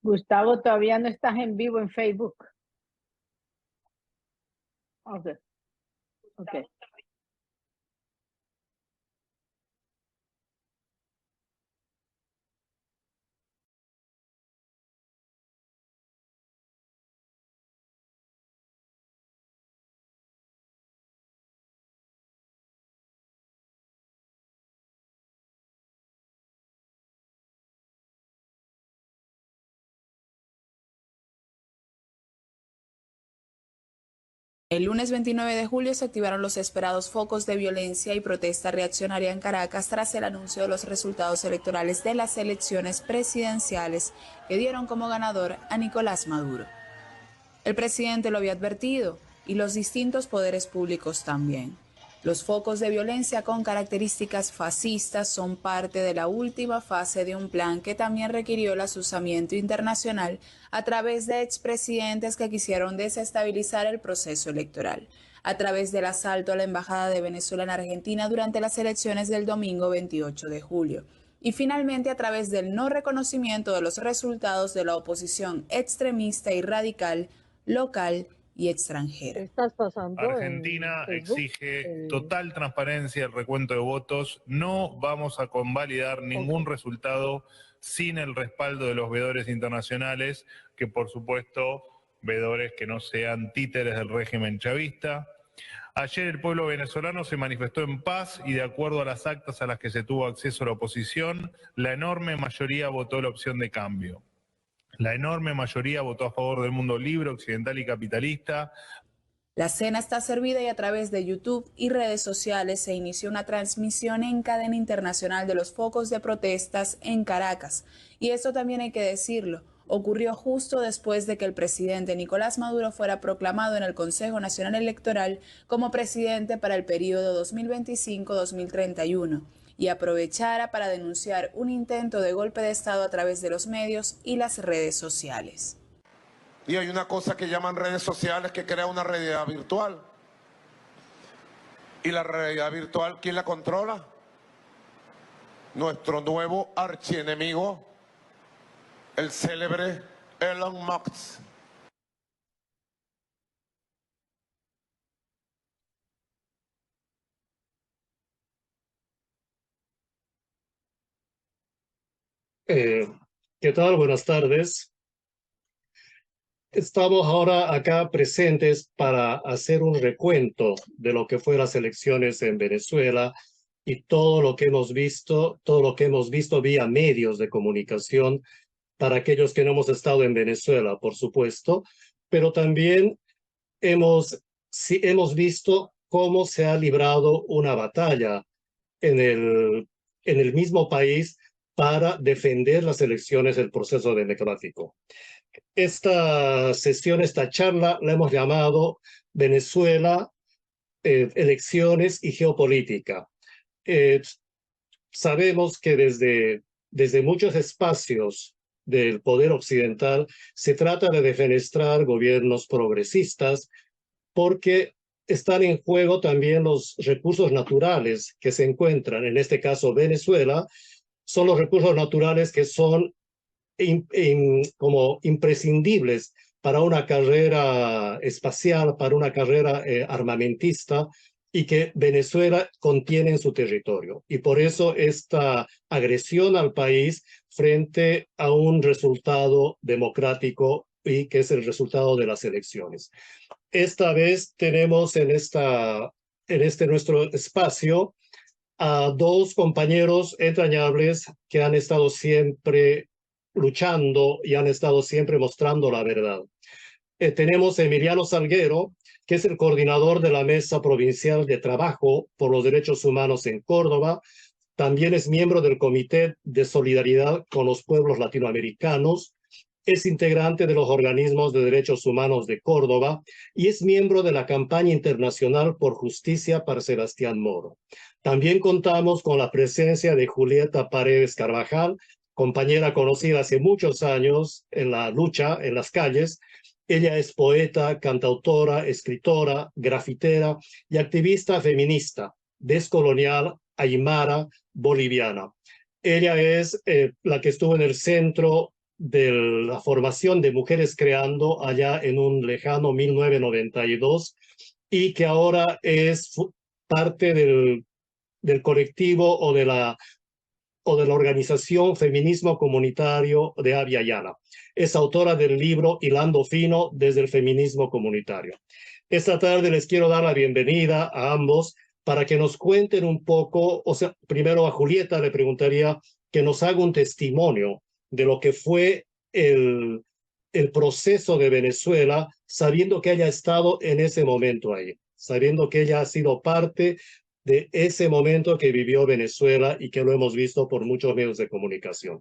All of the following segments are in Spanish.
Gustavo, todavía no estás en vivo en Facebook. Ok, ok. El lunes 29 de julio se activaron los esperados focos de violencia y protesta reaccionaria en Caracas tras el anuncio de los resultados electorales de las elecciones presidenciales que dieron como ganador a Nicolás Maduro. El presidente lo había advertido y los distintos poderes públicos también. Los focos de violencia con características fascistas son parte de la última fase de un plan que también requirió el asusamiento internacional a través de expresidentes que quisieron desestabilizar el proceso electoral, a través del asalto a la Embajada de Venezuela en Argentina durante las elecciones del domingo 28 de julio. Y finalmente a través del no reconocimiento de los resultados de la oposición extremista y radical, local y extranjera. ¿Estás pasando Argentina exige total transparencia del recuento de votos. No vamos a convalidar ningún resultado sin el respaldo de los veedores internacionales, que por supuesto, veedores que no sean títeres del régimen chavista. Ayer el pueblo venezolano se manifestó en paz y de acuerdo a las actas a las que se tuvo acceso la oposición, la enorme mayoría votó la opción de cambio. La enorme mayoría votó a favor del mundo libre, occidental y capitalista. La cena está servida y a través de YouTube y redes sociales se inició una transmisión en cadena internacional de los focos de protestas en Caracas. Y esto también hay que decirlo, ocurrió justo después de que el presidente Nicolás Maduro fuera proclamado en el Consejo Nacional Electoral como presidente para el periodo 2025-2031 y aprovechara para denunciar un intento de golpe de Estado a través de los medios y las redes sociales. Y hay una cosa que llaman redes sociales que crea una realidad virtual. ¿Y la realidad virtual quién la controla? Nuestro nuevo archienemigo, el célebre Elon Musk. ¿Qué tal? Buenas tardes. Estamos ahora acá presentes para hacer un recuento de lo que fue las elecciones en Venezuela y todo lo que hemos visto, vía medios de comunicación para aquellos que no hemos estado en Venezuela, por supuesto, pero también hemos visto cómo se ha librado una batalla en el mismo país para defender las elecciones del proceso democrático. Esta sesión, esta charla, la hemos llamado Venezuela, elecciones y geopolítica. Sabemos que desde muchos espacios del poder occidental se trata de defenestrar gobiernos progresistas porque están en juego también los recursos naturales que se encuentran, en este caso Venezuela, son los recursos naturales que son como imprescindibles para una carrera espacial, para una carrera armamentista, y que Venezuela contiene en su territorio. Y por eso esta agresión al país frente a un resultado democrático y que es el resultado de las elecciones. Esta vez tenemos en este nuestro espacio a dos compañeros entrañables que han estado siempre luchando y han estado siempre mostrando la verdad. Tenemos a Emiliano Salguero, que es el coordinador de la Mesa Provincial de Trabajo por los Derechos Humanos en Córdoba. También es miembro del Comité de Solidaridad con los Pueblos Latinoamericanos. Es integrante de los organismos de derechos humanos de Córdoba y es miembro de la campaña internacional por justicia para Sebastián Moro. También contamos con la presencia de Julieta Paredes Carvajal, compañera conocida hace muchos años en la lucha en las calles. Ella es poeta, cantautora, escritora, grafitera y activista feminista, descolonial, aymara, boliviana. Ella es la que estuvo en el centro de la formación de Mujeres Creando allá en un lejano 1992 y que ahora es parte del colectivo o de la organización Feminismo Comunitario de Abya Yala. Es autora del libro Hilando Fino desde el feminismo comunitario. Esta tarde les quiero dar la bienvenida a ambos para que nos cuenten un poco, o sea, primero a Julieta le preguntaría que nos haga un testimonio de lo que fue el proceso de Venezuela, sabiendo que ella ha estado en ese momento ahí, sabiendo que ella ha sido parte de ese momento que vivió Venezuela y que lo hemos visto por muchos medios de comunicación.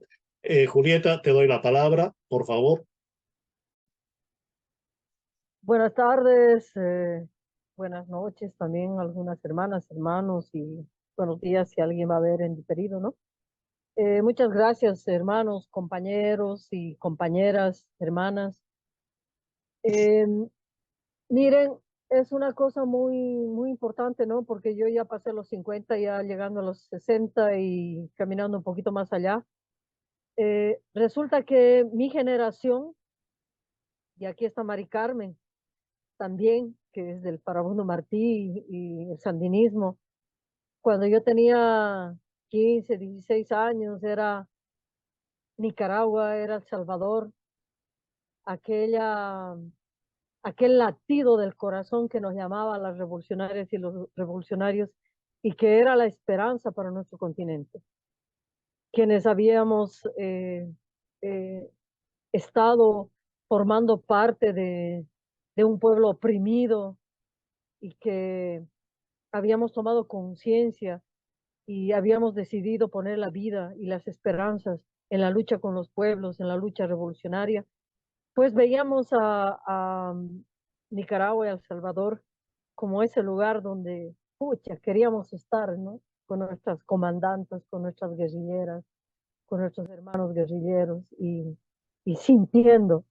Julieta, te doy la palabra, por favor. Buenas tardes, buenas noches también a algunas hermanas, hermanos y buenos días si alguien va a ver en diferido, ¿no? Muchas gracias, hermanos, compañeros y compañeras, hermanas. Miren, es una cosa muy importante, ¿no? Porque yo ya pasé los 50, ya llegando a los 60 y caminando un poquito más allá. Resulta que mi generación, y aquí está Mari Carmen, también, que es del Farabundo Martí y el sandinismo. Cuando yo tenía 15, 16 años, era Nicaragua, era El Salvador, aquel latido del corazón que nos llamaba a las revolucionarias y los revolucionarios y que era la esperanza para nuestro continente. Quienes habíamos eh, estado formando parte de un pueblo oprimido y que habíamos tomado conciencia y habíamos decidido poner la vida y las esperanzas en la lucha con los pueblos, en la lucha revolucionaria, pues veíamos a Nicaragua y a El Salvador como ese lugar donde, pucha, queríamos estar, ¿no? Con nuestras comandantes, con nuestras guerrilleras, con nuestros hermanos guerrilleros y sintiendo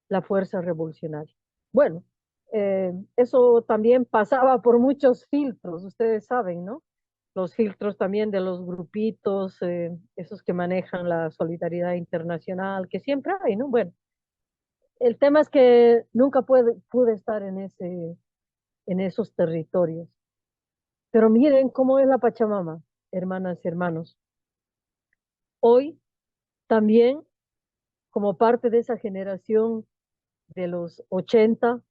la fuerza revolucionaria. Bueno, eso también pasaba por muchos filtros, ustedes saben, ¿no? Los filtros también de los grupitos, esos que manejan la solidaridad internacional, que siempre hay, ¿no? Bueno, el tema es que nunca pude estar en esos territorios. Pero miren cómo es la Pachamama, hermanas y hermanos. Hoy también, como parte de esa generación de los 80,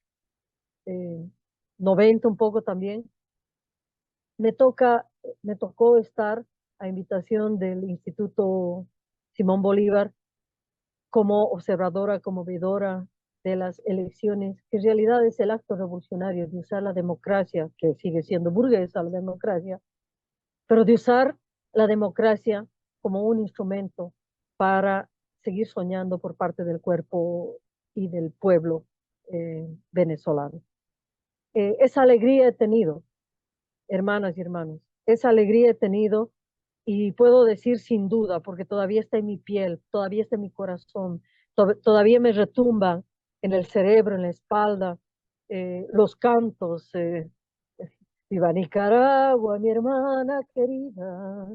90 un poco también, me tocó estar a invitación del Instituto Simón Bolívar como observadora, como veedora de las elecciones, que en realidad es el acto revolucionario de usar la democracia, que sigue siendo burguesa la democracia, pero de usar la democracia como un instrumento para seguir soñando por parte del cuerpo y del pueblo venezolano. Esa alegría he tenido, hermanas y hermanos, esa alegría he tenido y puedo decir sin duda, porque todavía está en mi piel, todavía está en mi corazón, todavía me retumba en el cerebro, en la espalda, los cantos. Viva Nicaragua, mi hermana querida,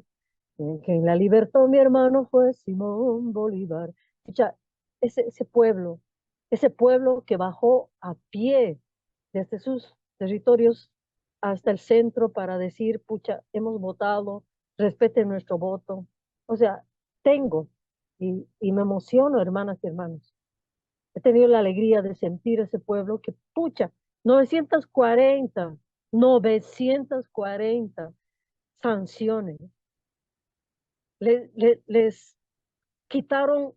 quien la libertó mi hermano fue Simón Bolívar. Escucha, ese pueblo que bajó a pie desde sus territorios hasta el centro para decir, pucha, hemos votado, respeten nuestro voto. O sea, tengo, y me emociono, hermanas y hermanos. He tenido la alegría de sentir ese pueblo que, pucha, 940 sanciones. Les quitaron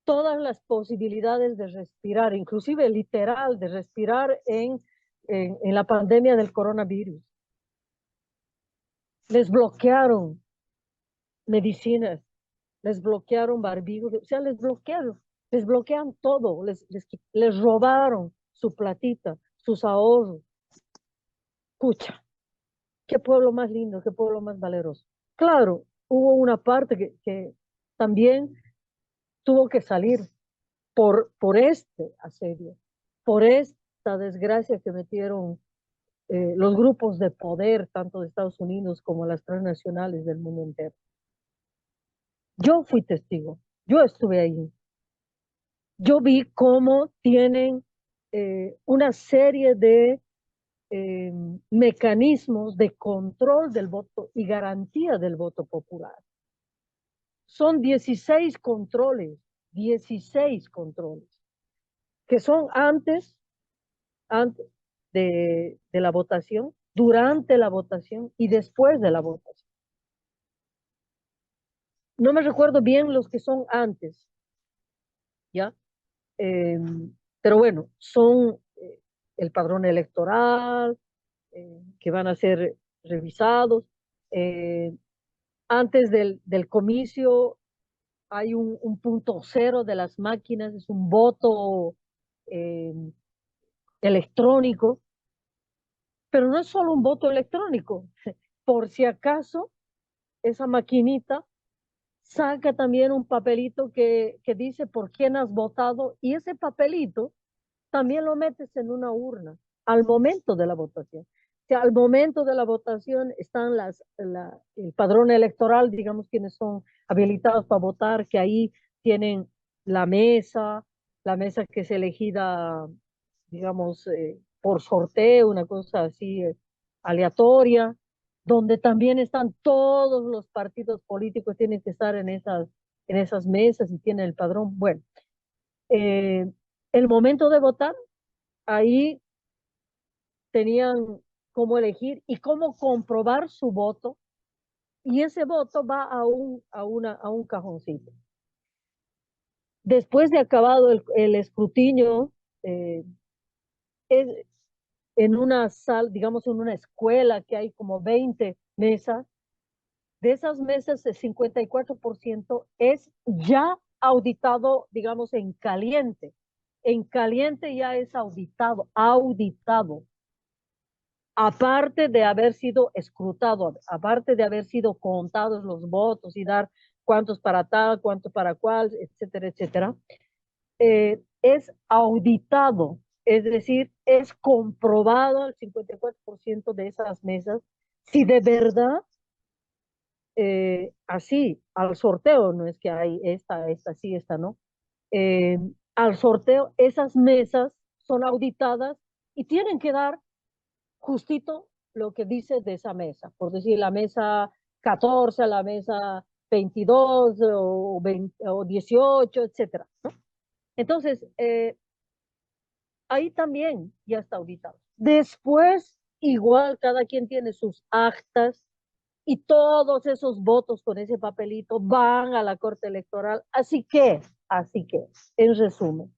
todas las posibilidades de respirar, inclusive literal, de respirar en la pandemia del coronavirus. Les bloquearon medicinas, les bloquearon barbijos, o sea, les bloquean todo, les robaron su platita, sus ahorros. Escucha, qué pueblo más lindo, qué pueblo más valeroso. Claro, hubo una parte que también tuvo que salir por este asedio, por esta desgracia que metieron los grupos de poder, tanto de Estados Unidos como las transnacionales del mundo entero. Yo fui testigo, yo estuve ahí, yo vi cómo tienen una serie de mecanismos de control del voto y garantía del voto popular. Son 16 controles, que son antes de la votación, durante la votación y después de la votación. No me recuerdo bien los que son antes, ¿ya? Eh, pero bueno, son el padrón electoral, que van a ser revisados. Eh, Antes del comicio hay un punto cero de las máquinas, es un voto eh, electrónico, pero no es solo un voto electrónico. Por si acaso, esa maquinita saca también un papelito que dice por quién has votado y ese papelito también lo metes en una urna al momento de la votación. O sea, al momento de la votación están el padrón electoral, digamos, quienes son habilitados para votar, que ahí tienen la mesa que es elegida, digamos, por sorteo, una cosa así aleatoria, donde también están todos los partidos políticos, tienen que estar en esas mesas y tienen el padrón. Bueno, eh, el momento de votar, ahí tenían cómo elegir y cómo comprobar su voto, y ese voto va a un cajoncito. Después de acabado el escrutinio, eh, es en una sala, digamos en una escuela que hay como 20 mesas, de esas mesas el 54% es ya auditado, digamos en caliente. En caliente ya es auditado. Aparte de haber sido escrutado, aparte de haber sido contados los votos y dar cuántos para tal, cuántos para cuál, etcétera, etcétera, es auditado, es decir, es comprobado al 54% de esas mesas si de verdad, así, al sorteo, no es que hay esta sí, esta no, eh, al sorteo, esas mesas son auditadas y tienen que dar justito lo que dice de esa mesa, por decir la mesa 14, la mesa 22 o, 20, o 18, etcétera, ¿no? Entonces, ahí también ya está auditado. Después, igual, cada quien tiene sus actas y todos esos votos con ese papelito van a la Corte Electoral. Así que, en resumen,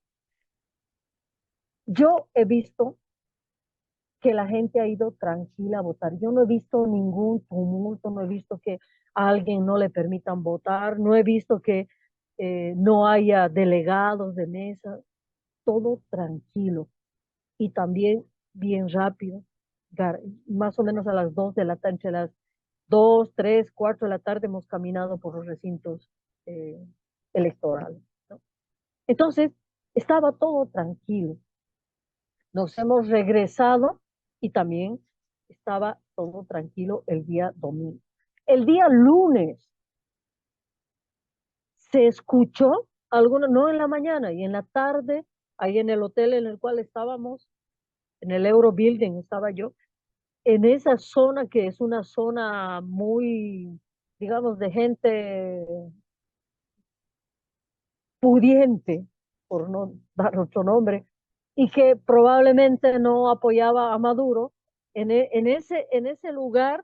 yo he visto que la gente ha ido tranquila a votar. Yo no he visto ningún tumulto, no he visto que a alguien no le permitan votar, no he visto que no haya delegados de mesa, todo tranquilo y también bien rápido, más o menos a las 2 de la tarde, entre las 2, 3, 4 de la tarde hemos caminado por los recintos eh, electorales, ¿no? Entonces, estaba todo tranquilo. Nos hemos regresado y también estaba todo tranquilo el día domingo. El día lunes se escuchó alguno, no en la mañana y en la tarde, ahí en el hotel en el cual estábamos, en el Euro Building estaba yo, en esa zona que es una zona muy, digamos, de gente pudiente, por no dar otro nombre, y que probablemente no apoyaba a Maduro, en ese lugar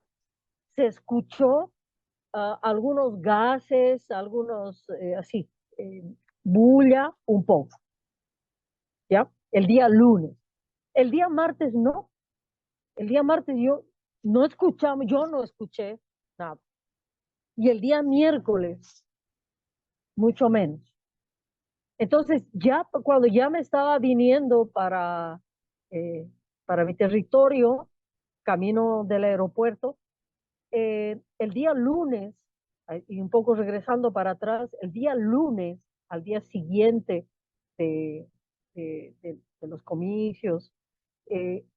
se escuchó algunos gases, algunos así, eh, bulla un poco, ¿ya? El día lunes. El día martes no. El día martes yo no escuché nada. Y el día miércoles, mucho menos. Entonces, ya cuando ya me estaba viniendo eh, para mi territorio, camino del aeropuerto, el día lunes, y un poco regresando para atrás, el día lunes, al día siguiente de, de los comicios,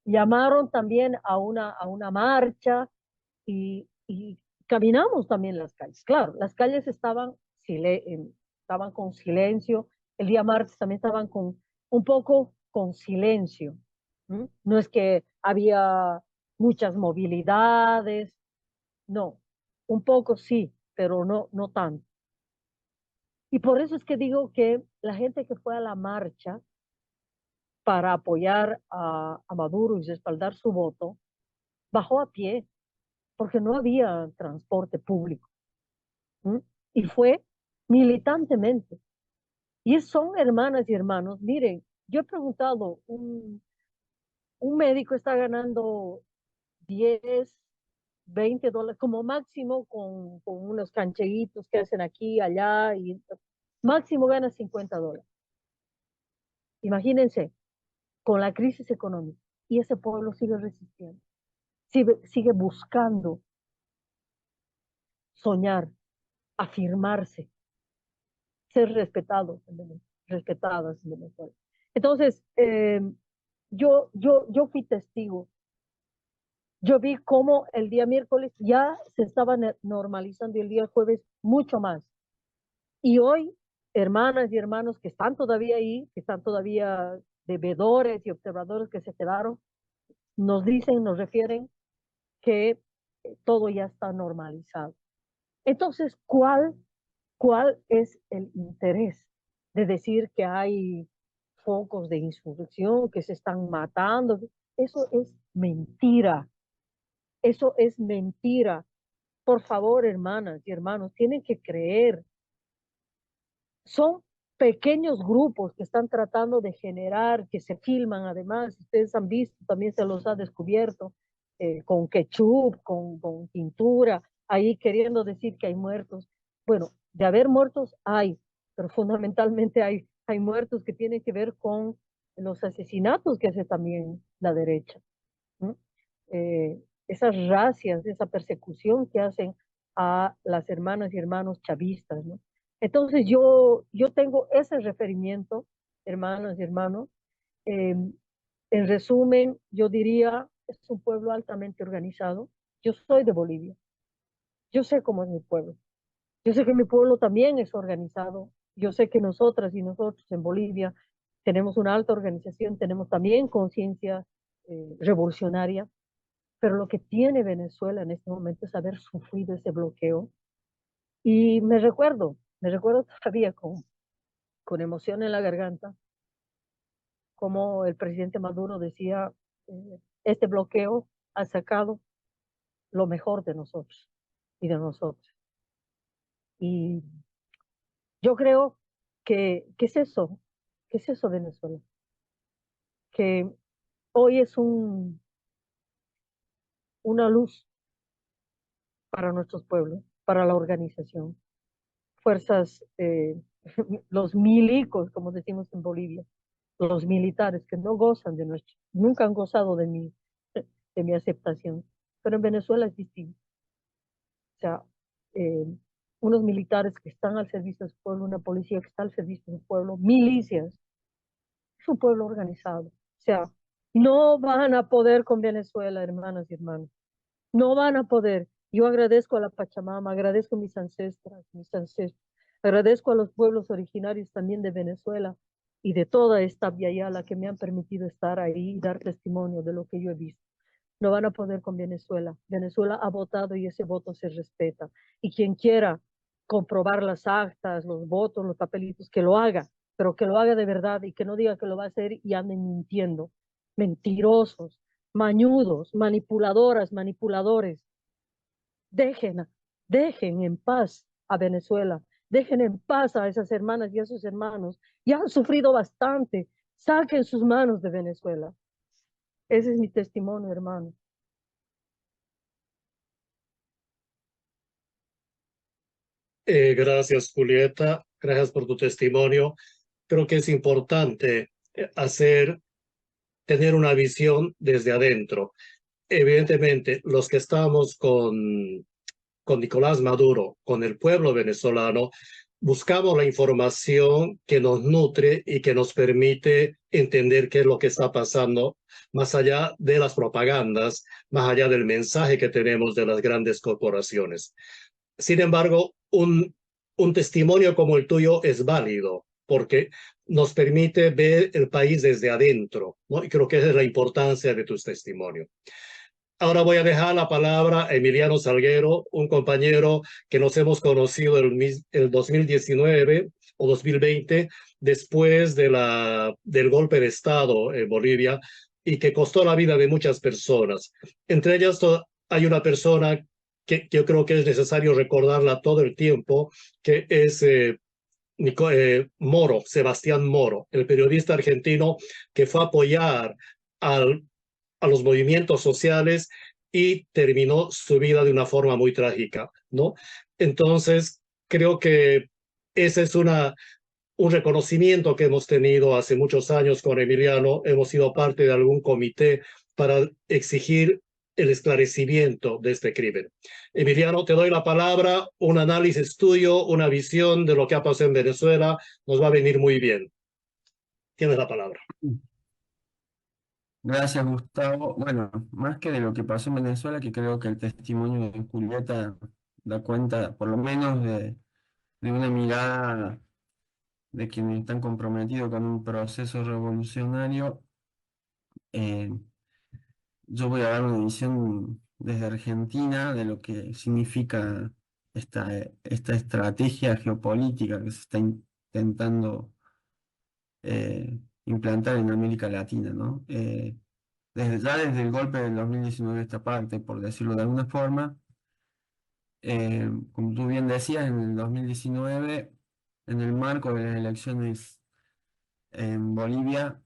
llamaron también a una marcha y caminamos también las calles. Claro, las calles estaban con silencio, el día martes también estaban con un poco con silencio. No es que había muchas movilidades, no, un poco sí, pero no tanto. Y por eso es que digo que la gente que fue a la marcha para apoyar a Maduro y respaldar su voto, bajó a pie, porque no había transporte público. ¿Mm? Y fue militantemente. Y son hermanas y hermanos. Miren, yo he preguntado, un médico está ganando 10, $20, como máximo con unos cancheguitos que hacen aquí, allá, y máximo gana $50. Imagínense, con la crisis económica. Y ese pueblo sigue resistiendo, sigue buscando soñar, afirmarse, ser respetados, respetadas en Venezuela. Entonces, yo fui testigo. Yo vi cómo el día miércoles ya se estaba normalizando y el día jueves mucho más. Y hoy, hermanas y hermanos que están todavía ahí, que están todavía de vedores y observadores que se quedaron, nos dicen, nos refieren que todo ya está normalizado. Entonces, ¿cuál es el interés de decir que hay focos de insurrección, que se están matando? Eso es mentira. Eso es mentira. Por favor, hermanas y hermanos, tienen que creer. Son pequeños grupos que están tratando de generar, que se filman además, ustedes han visto, también se los ha descubierto, con ketchup, con pintura, ahí queriendo decir que hay muertos. Bueno, de haber muertos hay, pero fundamentalmente hay muertos que tienen que ver con los asesinatos que hace también la derecha. ¿No? Esas racias, esa persecución que hacen a las hermanas y hermanos chavistas, ¿no? Entonces yo tengo ese referimiento, hermanas y hermanos. En resumen, yo diría, es un pueblo altamente organizado. Yo soy de Bolivia. Yo sé cómo es mi pueblo. Yo sé que mi pueblo también es organizado. Yo sé que nosotras y nosotros en Bolivia tenemos una alta organización, tenemos también conciencia revolucionaria, pero lo que tiene Venezuela en este momento es haber sufrido ese bloqueo. Y me recuerdo todavía con emoción en la garganta, como el presidente Maduro decía, este bloqueo ha sacado lo mejor de nosotros y de nosotros. Y yo creo que es eso Venezuela, que hoy es una luz para nuestros pueblos, para la organización. Fuerzas, los milicos, como decimos en Bolivia, los militares que no gozan de nuestro, nunca han gozado de mi aceptación, pero en Venezuela es distinto. O sea, eh, unos militares que están al servicio del pueblo, una policía que está al servicio del pueblo, milicias, es un pueblo organizado. O sea, no van a poder con Venezuela, hermanas y hermanos. No van a poder. Yo agradezco a la Pachamama, agradezco a mis ancestros, agradezco a los pueblos originarios también de Venezuela y de toda esta Yala que me han permitido estar ahí y dar testimonio de lo que yo he visto. No van a poder con Venezuela. Venezuela ha votado y ese voto se respeta. Y quien quiera comprobar las actas, los votos, los papelitos, que lo haga, pero que lo haga de verdad y que no diga que lo va a hacer y anden mintiendo. Mentirosos, mañudos, manipuladoras, manipuladores. Dejen en paz a Venezuela, dejen en paz a esas hermanas y a sus hermanos. Ya han sufrido bastante, saquen sus manos de Venezuela. Ese es mi testimonio, hermano. Gracias, Julieta. Gracias por tu testimonio. Creo que es importante tener una visión desde adentro. Evidentemente, los que estamos con Nicolás Maduro, con el pueblo venezolano, buscamos la información que nos nutre y que nos permite entender qué es lo que está pasando, más allá de las propagandas, más allá del mensaje que tenemos de las grandes corporaciones. Sin embargo, un testimonio como el tuyo es válido porque nos permite ver el país desde adentro, ¿no? Y creo que esa es la importancia de tus testimonios. Ahora voy a dejar la palabra a Emiliano Salguero, un compañero que nos hemos conocido el 2019 o 2020, después del golpe de Estado en Bolivia, y que costó la vida de muchas personas. Entre ellas hay una persona que yo creo que es necesario recordarla todo el tiempo, que es Moro, Sebastián Moro, el periodista argentino que fue a apoyar al a los movimientos sociales y terminó su vida de una forma muy trágica, ¿no? Entonces, creo que ese es un reconocimiento que hemos tenido hace muchos años con Emiliano. Hemos sido parte de algún comité para exigir el esclarecimiento de este crimen. Emiliano, te doy la palabra, un análisis tuyo, una visión de lo que ha pasado en Venezuela, nos va a venir muy bien. Tienes la palabra. Gracias, Gustavo. Bueno, más que de lo que pasó en Venezuela, que creo que el testimonio de Julieta da cuenta, por lo menos, de una mirada de quienes están comprometidos con un proceso revolucionario. Yo voy a dar una visión desde Argentina de lo que significa esta estrategia geopolítica que se está intentando implantar en América Latina, ¿no? Desde el golpe del 2019 esta parte, por decirlo de alguna forma, como tú bien decías, en el 2019, en el marco de las elecciones en Bolivia,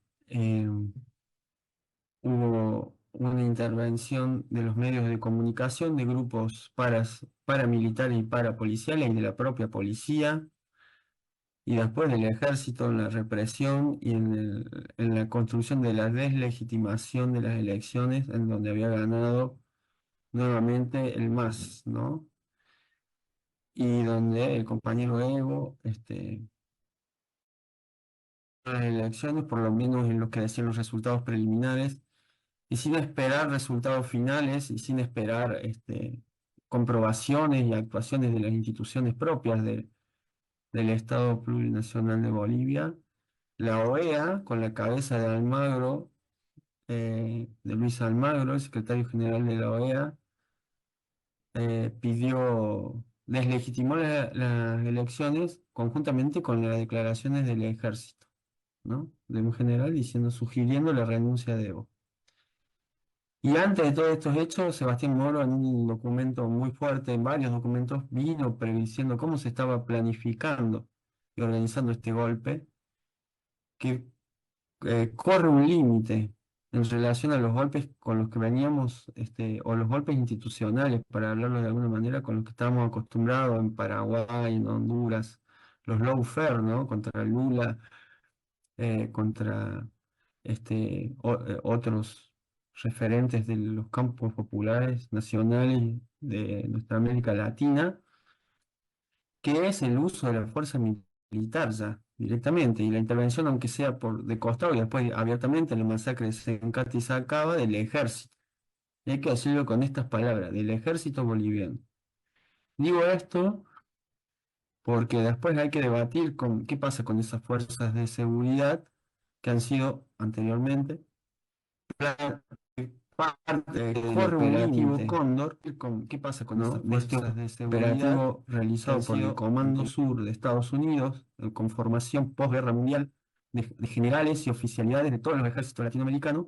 hubo una intervención de los medios de comunicación, de grupos paramilitares y parapoliciales y de la propia policía, y después del ejército en la represión y en la construcción de la deslegitimación de las elecciones, en donde había ganado nuevamente el MAS, ¿no? Y donde el compañero Evo, las elecciones, por lo menos en lo que decían los resultados preliminares, y sin esperar resultados finales y sin esperar comprobaciones y actuaciones de las instituciones propias del Estado Plurinacional de Bolivia, la OEA, con la cabeza de Almagro, de Luis Almagro, el secretario general de la OEA, deslegitimó las elecciones conjuntamente con las declaraciones del ejército, ¿no? De un general sugiriendo la renuncia de Evo. Y antes de todos estos hechos, Sebastián Moro, en un documento muy fuerte, en varios documentos, vino prediciendo cómo se estaba planificando y organizando este golpe, que corre un límite en relación a los golpes con los que veníamos, o los golpes institucionales, para hablarlo de alguna manera, con los que estábamos acostumbrados en Paraguay, en Honduras, los lawfare, ¿no? Contra Lula, contra otros referentes de los campos populares nacionales de nuestra América Latina, que es el uso de la fuerza militar ya, directamente, y la intervención, aunque sea de costado y después abiertamente, la masacre de Sencati y Sacaba, del ejército. Y hay que decirlo con estas palabras, del ejército boliviano. Digo esto porque después hay que debatir con qué pasa con esas fuerzas de seguridad que han sido anteriormente parte del operativo Cóndor. ¿Qué pasa con estas fuerzas de seguridad? Operativo realizado por el Comando Sur de Estados Unidos, con formación posguerra mundial de generales y oficialidades de todos los ejércitos latinoamericanos,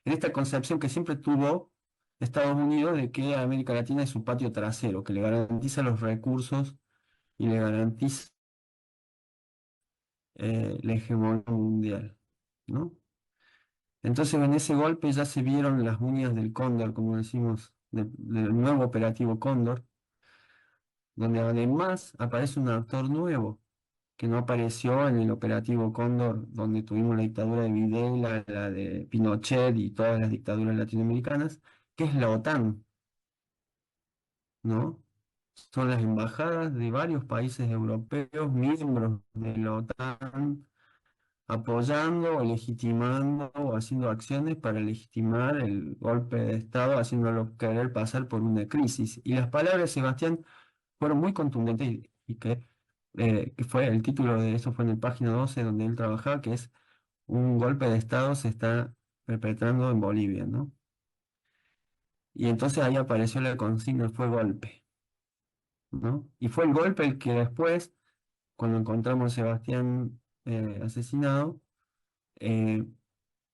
en esta concepción que siempre tuvo Estados Unidos de que América Latina es su patio trasero, que le garantiza los recursos y le garantiza la hegemonía mundial, ¿no? Entonces en ese golpe ya se vieron las uñas del cóndor, como decimos, del nuevo operativo Cóndor, donde además aparece un actor nuevo, que no apareció en el operativo Cóndor, donde tuvimos la dictadura de Videla, la de Pinochet y todas las dictaduras latinoamericanas, que es la OTAN, ¿no? Son las embajadas de varios países europeos, miembros de la OTAN, apoyando o legitimando o haciendo acciones para legitimar el golpe de Estado, haciéndolo querer pasar por una crisis. Y las palabras de Sebastián fueron muy contundentes y que que fue el título de eso fue en el página 12 donde él trabajaba, que es un golpe de Estado se está perpetrando en Bolivia, ¿no? Y entonces ahí apareció la consigna, fue golpe, ¿no? Y fue el golpe el que después, cuando encontramos a Sebastián asesinado, eh,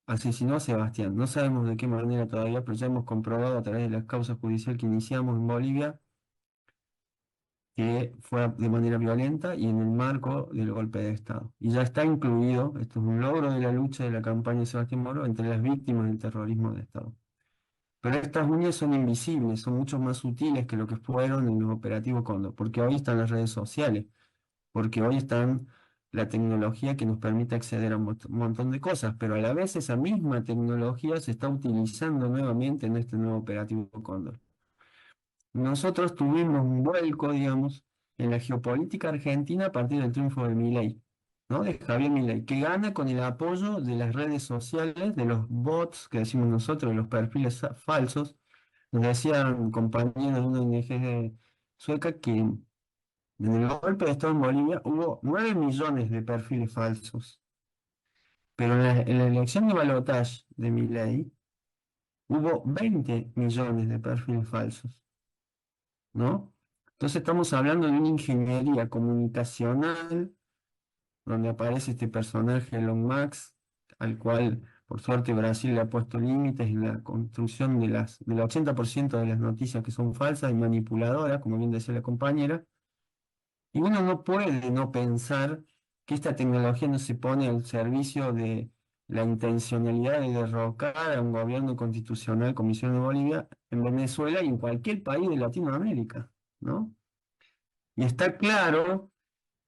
asesinó a Sebastián. No sabemos de qué manera todavía, pero ya hemos comprobado a través de la causa judicial que iniciamos en Bolivia que fue de manera violenta y en el marco del golpe de Estado. Y ya está incluido, esto es un logro de la lucha de la campaña de Sebastián Moro, entre las víctimas del terrorismo de Estado. Pero estas uñas son invisibles, son mucho más sutiles que lo que fueron en los operativos Cóndor, porque hoy están las redes sociales, porque hoy están la tecnología que nos permite acceder a un montón de cosas, pero a la vez esa misma tecnología se está utilizando nuevamente en este nuevo operativo Cóndor. Nosotros tuvimos un vuelco, digamos, en la geopolítica argentina a partir del triunfo de Milei, ¿no? De Javier Milei, que gana con el apoyo de las redes sociales, de los bots que decimos nosotros, de los perfiles falsos. Nos decían compañeros de una ONG sueca que en el golpe de Estado en Bolivia hubo 9 millones de perfiles falsos, pero en la elección de balotaje de Milei hubo 20 millones de perfiles falsos, ¿no? Entonces estamos hablando de una ingeniería comunicacional donde aparece este personaje Elon Musk, al cual por suerte Brasil le ha puesto límites en la construcción del 80% de las noticias que son falsas y manipuladoras, como bien decía la compañera, y uno no puede no pensar que esta tecnología no se pone al servicio de la intencionalidad de derrocar a un gobierno constitucional como hicieron en Bolivia, en Venezuela y en cualquier país de Latinoamérica, ¿no? Y está claro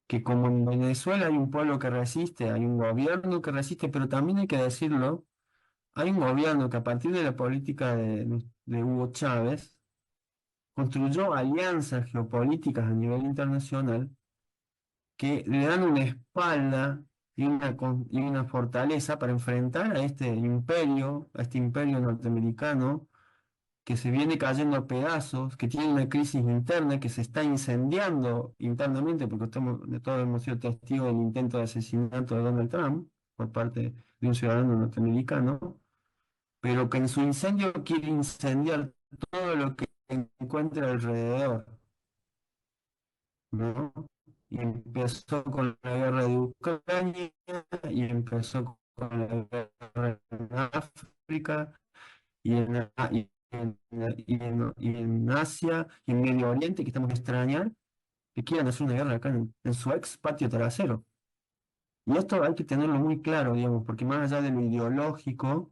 que como en Venezuela hay un pueblo que resiste, hay un gobierno que resiste, pero también hay que decirlo, hay un gobierno que a partir de la política de Hugo Chávez construyó alianzas geopolíticas a nivel internacional que le dan una espalda y una fortaleza para enfrentar a este imperio norteamericano que se viene cayendo a pedazos, que tiene una crisis interna, que se está incendiando internamente, porque todos hemos sido testigos del intento de asesinato de Donald Trump por parte de un ciudadano norteamericano, pero que en su incendio quiere incendiar todo lo que encuentra alrededor, ¿no? Y empezó con la guerra de Ucrania, y empezó con la guerra en África, y en Asia y en Medio Oriente, que estamos a extrañar, que quieran hacer una guerra acá en su ex patio trasero. Y esto hay que tenerlo muy claro, digamos, porque más allá de lo ideológico,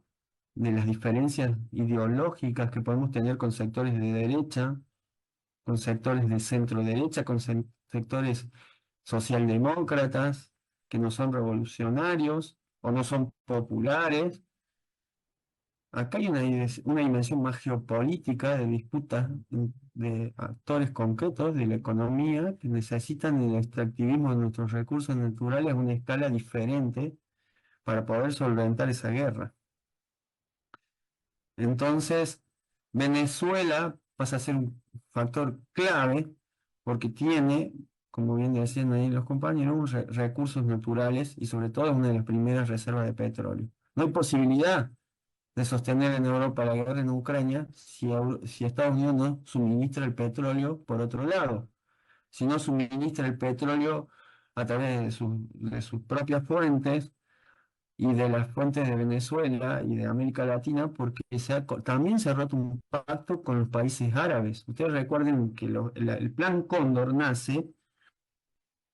de las diferencias ideológicas que podemos tener con sectores de derecha, con sectores de centro derecha, con sectores socialdemócratas, que no son revolucionarios o no son populares. Acá hay una dimensión más geopolítica de disputas de actores concretos de la economía que necesitan el extractivismo de nuestros recursos naturales a una escala diferente para poder solventar esa guerra. Entonces, Venezuela pasa a ser un factor clave porque tiene, como bien decían ahí los compañeros, recursos naturales y sobre todo es una de las primeras reservas de petróleo. No hay posibilidad de sostener en Europa la guerra en Ucrania si Estados Unidos no suministra el petróleo por otro lado. Si no suministra el petróleo a través de sus propias fuentes y de las fuentes de Venezuela y de América Latina, porque también se ha roto un pacto con los países árabes. Ustedes recuerden que el Plan Cóndor nace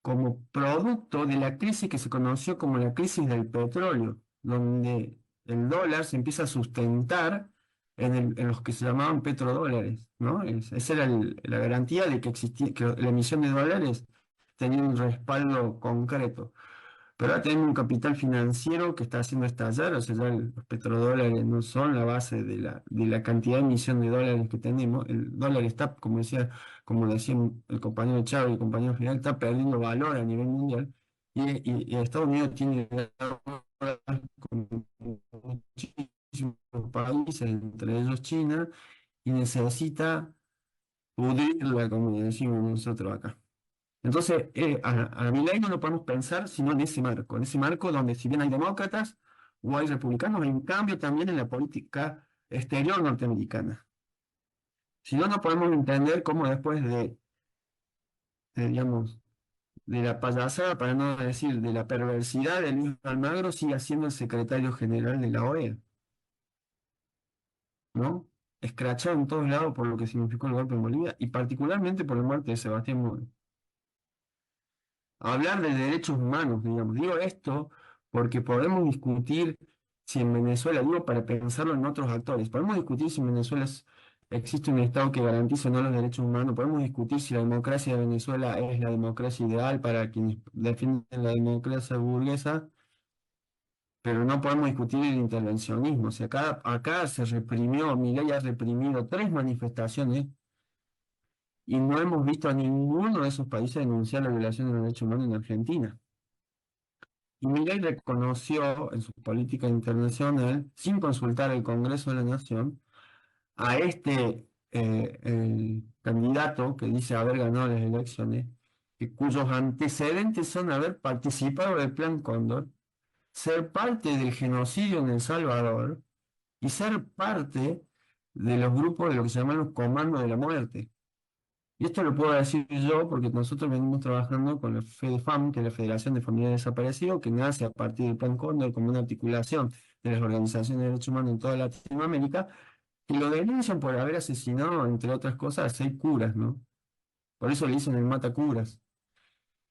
como producto de la crisis que se conoció como la crisis del petróleo, donde el dólar se empieza a sustentar en los que se llamaban petrodólares, ¿no? Esa era la garantía de que existía, que la emisión de dólares tenía un respaldo concreto. Pero ahora tenemos un capital financiero que está haciendo estallar, o sea, ya los petrodólares no son la base de la cantidad de emisión de dólares que tenemos. El dólar está, como decía el compañero Chávez y el compañero Fidel, está perdiendo valor a nivel mundial. Y Estados Unidos tiene deudas con muchísimos países, entre ellos China, y necesita pudrirla, como decimos nosotros acá. Entonces, a Milei no lo podemos pensar sino en ese marco donde si bien hay demócratas o hay republicanos, hay un cambio también en la política exterior norteamericana. Si no, no podemos entender cómo después digamos, de la payasada, para no decir de la perversidad de Luis Almagro, sigue siendo el secretario general de la OEA, ¿no? Escrachado en todos lados por lo que significó el golpe en Bolivia y particularmente por la muerte de Sebastián Moro. Hablar de derechos humanos, digamos, digo esto porque podemos discutir si en Venezuela, digo para pensarlo en otros actores, podemos discutir si en Venezuela existe un Estado que garantice o no los derechos humanos, podemos discutir si la democracia de Venezuela es la democracia ideal para quienes defienden la democracia burguesa, pero no podemos discutir el intervencionismo. O sea, acá se reprimió, Milei ha reprimido 3 manifestaciones y no hemos visto a ninguno de esos países denunciar la violación de los derechos humanos en Argentina. Y Milei reconoció en su política internacional, sin consultar al Congreso de la Nación, a el candidato que dice haber ganado las elecciones, cuyos antecedentes son haber participado del Plan Cóndor, ser parte del genocidio en El Salvador y ser parte de los grupos de lo que se llaman los comandos de la muerte. Y esto lo puedo decir yo porque nosotros venimos trabajando con la FEDEFAM, que es la Federación de Familiares Desaparecidos, que nace a partir del Plan Cóndor como una articulación de las organizaciones de derechos humanos en toda Latinoamérica, que lo denuncian por haber asesinado, entre otras cosas, a 6 curas, ¿no? Por eso le dicen el mata curas.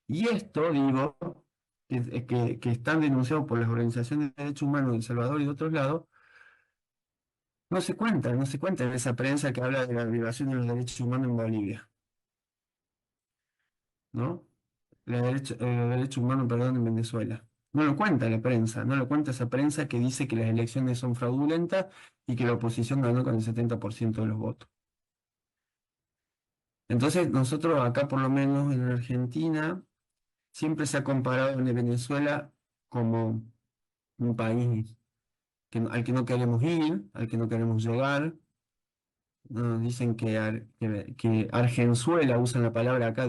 Y esto, digo, que están denunciados por las organizaciones de derechos humanos de El Salvador y de otros lados, no se cuenta en esa prensa que habla de la violación de los derechos humanos en Bolivia, ¿no? Los derechos humanos, perdón, en Venezuela. No lo cuenta la prensa, no lo cuenta esa prensa que dice que las elecciones son fraudulentas y que la oposición ganó con el 70% de los votos. Entonces, nosotros acá, por lo menos en Argentina, siempre se ha comparado a Venezuela como un país al que no queremos ir, al que no queremos llegar. Dicen que Argenzuela, usan la palabra acá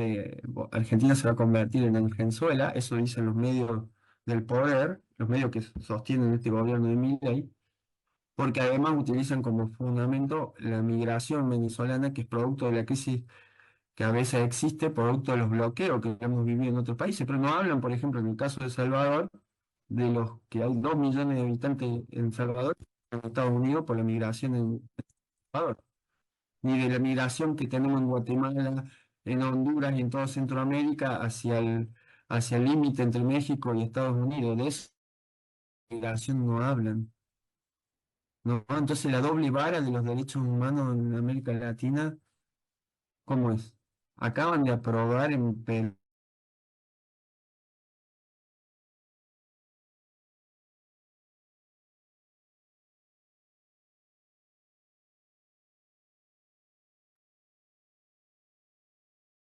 Argentina se va a convertir en Argenzuela, eso dicen los medios del poder, los medios que sostienen este gobierno de Milei, porque además utilizan como fundamento la migración venezolana, que es producto de la crisis que a veces existe, producto de los bloqueos que hemos vivido en otros países, pero no hablan, por ejemplo, en el caso de El Salvador, de los que hay 2 millones de habitantes en El Salvador, en Estados Unidos, por la migración en El Salvador, ni de la migración que tenemos en Guatemala, en Honduras y en toda Centroamérica hacia el límite entre México y Estados Unidos. De esa migración no hablan, ¿no? Entonces la doble vara de los derechos humanos en América Latina, ¿cómo es? Acaban de aprobar en Perú.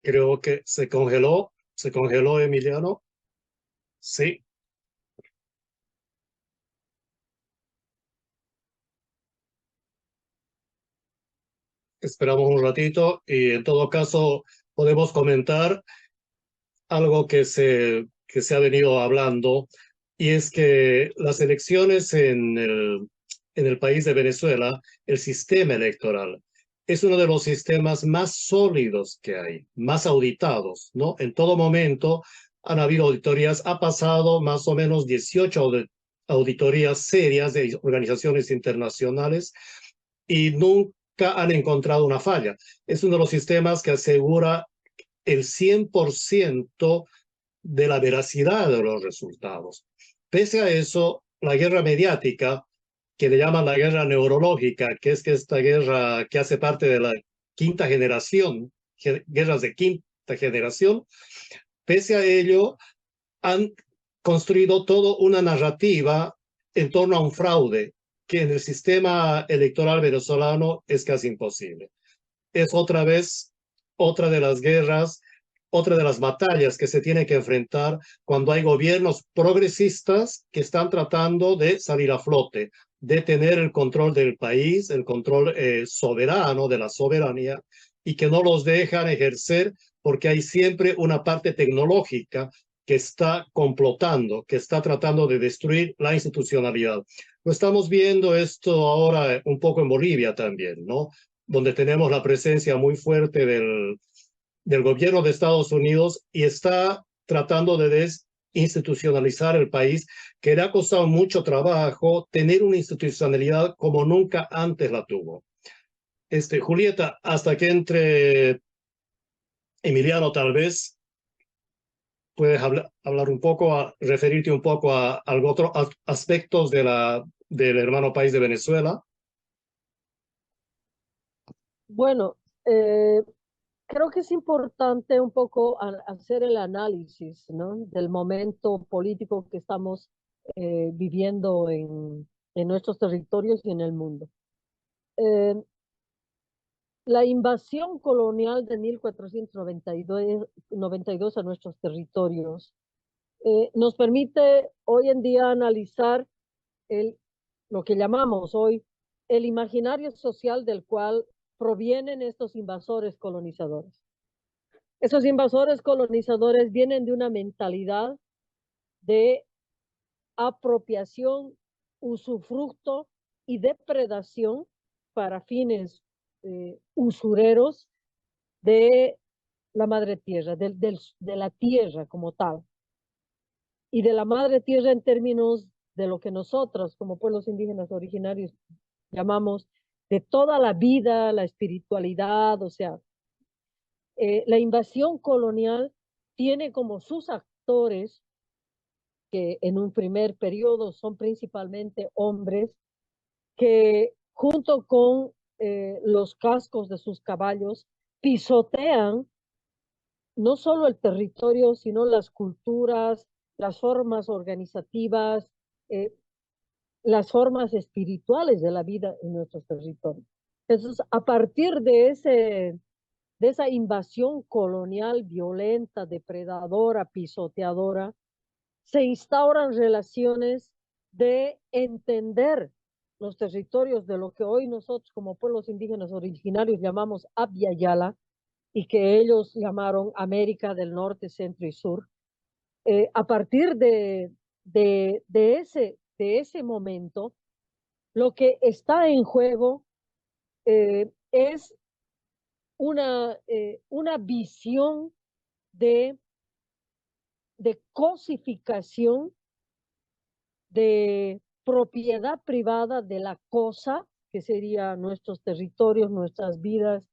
Creo que se congeló Emiliano. Sí, esperamos un ratito y en todo caso podemos comentar algo que se ha venido hablando, y es que las elecciones en el país de Venezuela, el sistema electoral, es uno de los sistemas más sólidos que hay, más auditados, ¿no? En todo momento han habido auditorías, ha pasado más o menos 18 auditorías serias de organizaciones internacionales y nunca han encontrado una falla. Es uno de los sistemas que asegura el 100% de la veracidad de los resultados. Pese a eso, la guerra mediática, que le llaman la guerra neurológica, que es que esta guerra que hace parte de la quinta generación, guerras de quinta generación, pese a ello, han construido toda una narrativa en torno a un fraude que en el sistema electoral venezolano es casi imposible. Es otra vez otra de las guerras, otra de las batallas que se tiene que enfrentar cuando hay gobiernos progresistas que están tratando de salir a flote, de tener el control del país, el control soberano de la soberanía, y que no los dejan ejercer porque hay siempre una parte tecnológica que está complotando, que está tratando de destruir la institucionalidad. Lo estamos viendo esto ahora un poco en Bolivia también, ¿no? Donde tenemos la presencia muy fuerte del gobierno de Estados Unidos y está tratando de desinstitucionalizar el país, que le ha costado mucho trabajo tener una institucionalidad como nunca antes la tuvo. Julieta, hasta que entre Emiliano, tal vez puedes hablar un poco, referirte un poco a otros aspectos del hermano país de Venezuela. Bueno, creo que es importante un poco hacer el análisis, ¿no?, del momento político que estamos viviendo en nuestros territorios y en el mundo. La invasión colonial de 1492 a nuestros territorios nos permite hoy en día analizar lo que llamamos hoy el imaginario social del cual provienen estos invasores colonizadores. Esos invasores colonizadores vienen de una mentalidad de apropiación, usufructo y depredación para fines usureros de la madre tierra, de la tierra como tal, y de la madre tierra en términos de lo que nosotros como pueblos indígenas originarios llamamos de toda la vida, la espiritualidad. O sea, la invasión colonial tiene como sus actores, que en un primer periodo son principalmente hombres, que junto con los cascos de sus caballos pisotean no solo el territorio, sino las culturas, las formas organizativas, eh, las formas espirituales de la vida en nuestros territorios. Entonces, a partir de esa invasión colonial violenta, depredadora, pisoteadora, se instauran relaciones de entender los territorios de lo que hoy nosotros como pueblos indígenas originarios llamamos Abya Yala, y que ellos llamaron América del Norte, Centro y Sur. A partir de ese momento, lo que está en juego es una visión de cosificación, de propiedad privada de la cosa, que serían nuestros territorios, nuestras vidas,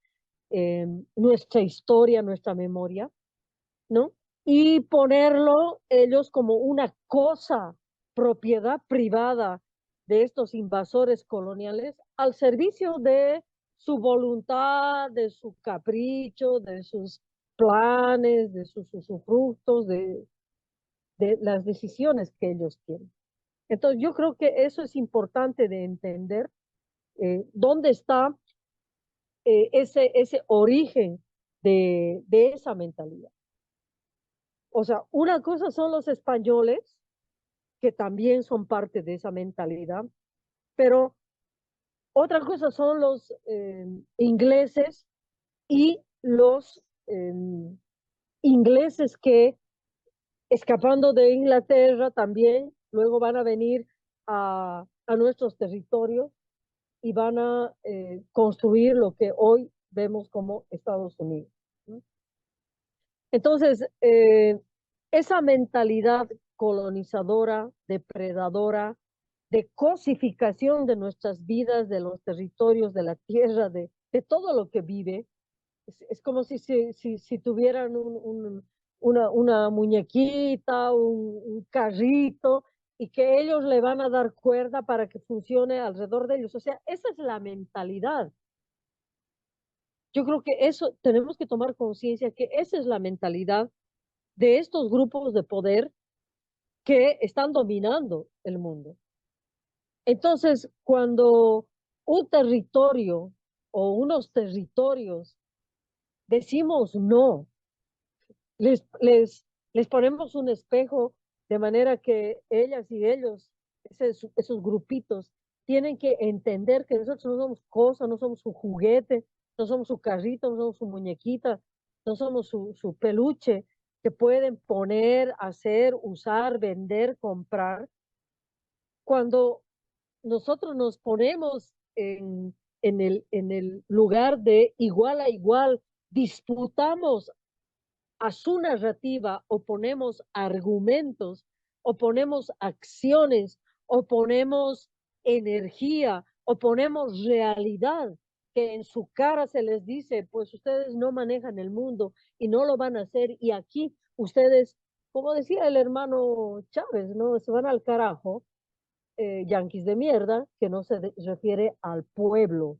nuestra historia, nuestra memoria, ¿no? Y ponerlo ellos como una cosa, propiedad privada de estos invasores coloniales al servicio de su voluntad, de su capricho, de sus planes, de sus usufructos, de las decisiones que ellos tienen. Entonces yo creo que eso es importante de entender, dónde está ese origen de esa mentalidad. O sea, una cosa son los españoles, que también son parte de esa mentalidad, pero otra cosa son los ingleses y los ingleses que, escapando de Inglaterra también, luego van a venir a nuestros territorios y van a construir lo que hoy vemos como Estados Unidos, ¿no? Entonces, esa mentalidad colonizadora, depredadora, de cosificación de nuestras vidas, de los territorios, de la tierra, de todo lo que vive, es como si tuvieran una muñequita, un carrito, y que ellos le van a dar cuerda para que funcione alrededor de ellos. O sea, esa es la mentalidad. Yo creo que eso tenemos que tomar conciencia, que esa es la mentalidad de estos grupos de poder que están dominando el mundo. Entonces, cuando un territorio o unos territorios decimos no, les ponemos un espejo de manera que ellas y ellos, esos grupitos, tienen que entender que nosotros no somos cosa, no somos su juguete, no somos su carrito, no somos su muñequita, no somos su peluche que pueden poner, hacer, usar, vender, comprar. Cuando nosotros nos ponemos en el lugar de igual a igual, disputamos a su narrativa, o ponemos argumentos, o ponemos acciones, o ponemos energía, o ponemos realidad, que en su cara se les dice, pues ustedes no manejan el mundo y no lo van a hacer, y aquí ustedes, como decía el hermano Chávez, ¿no? Se van al carajo, yanquis de mierda, que no se refiere al pueblo.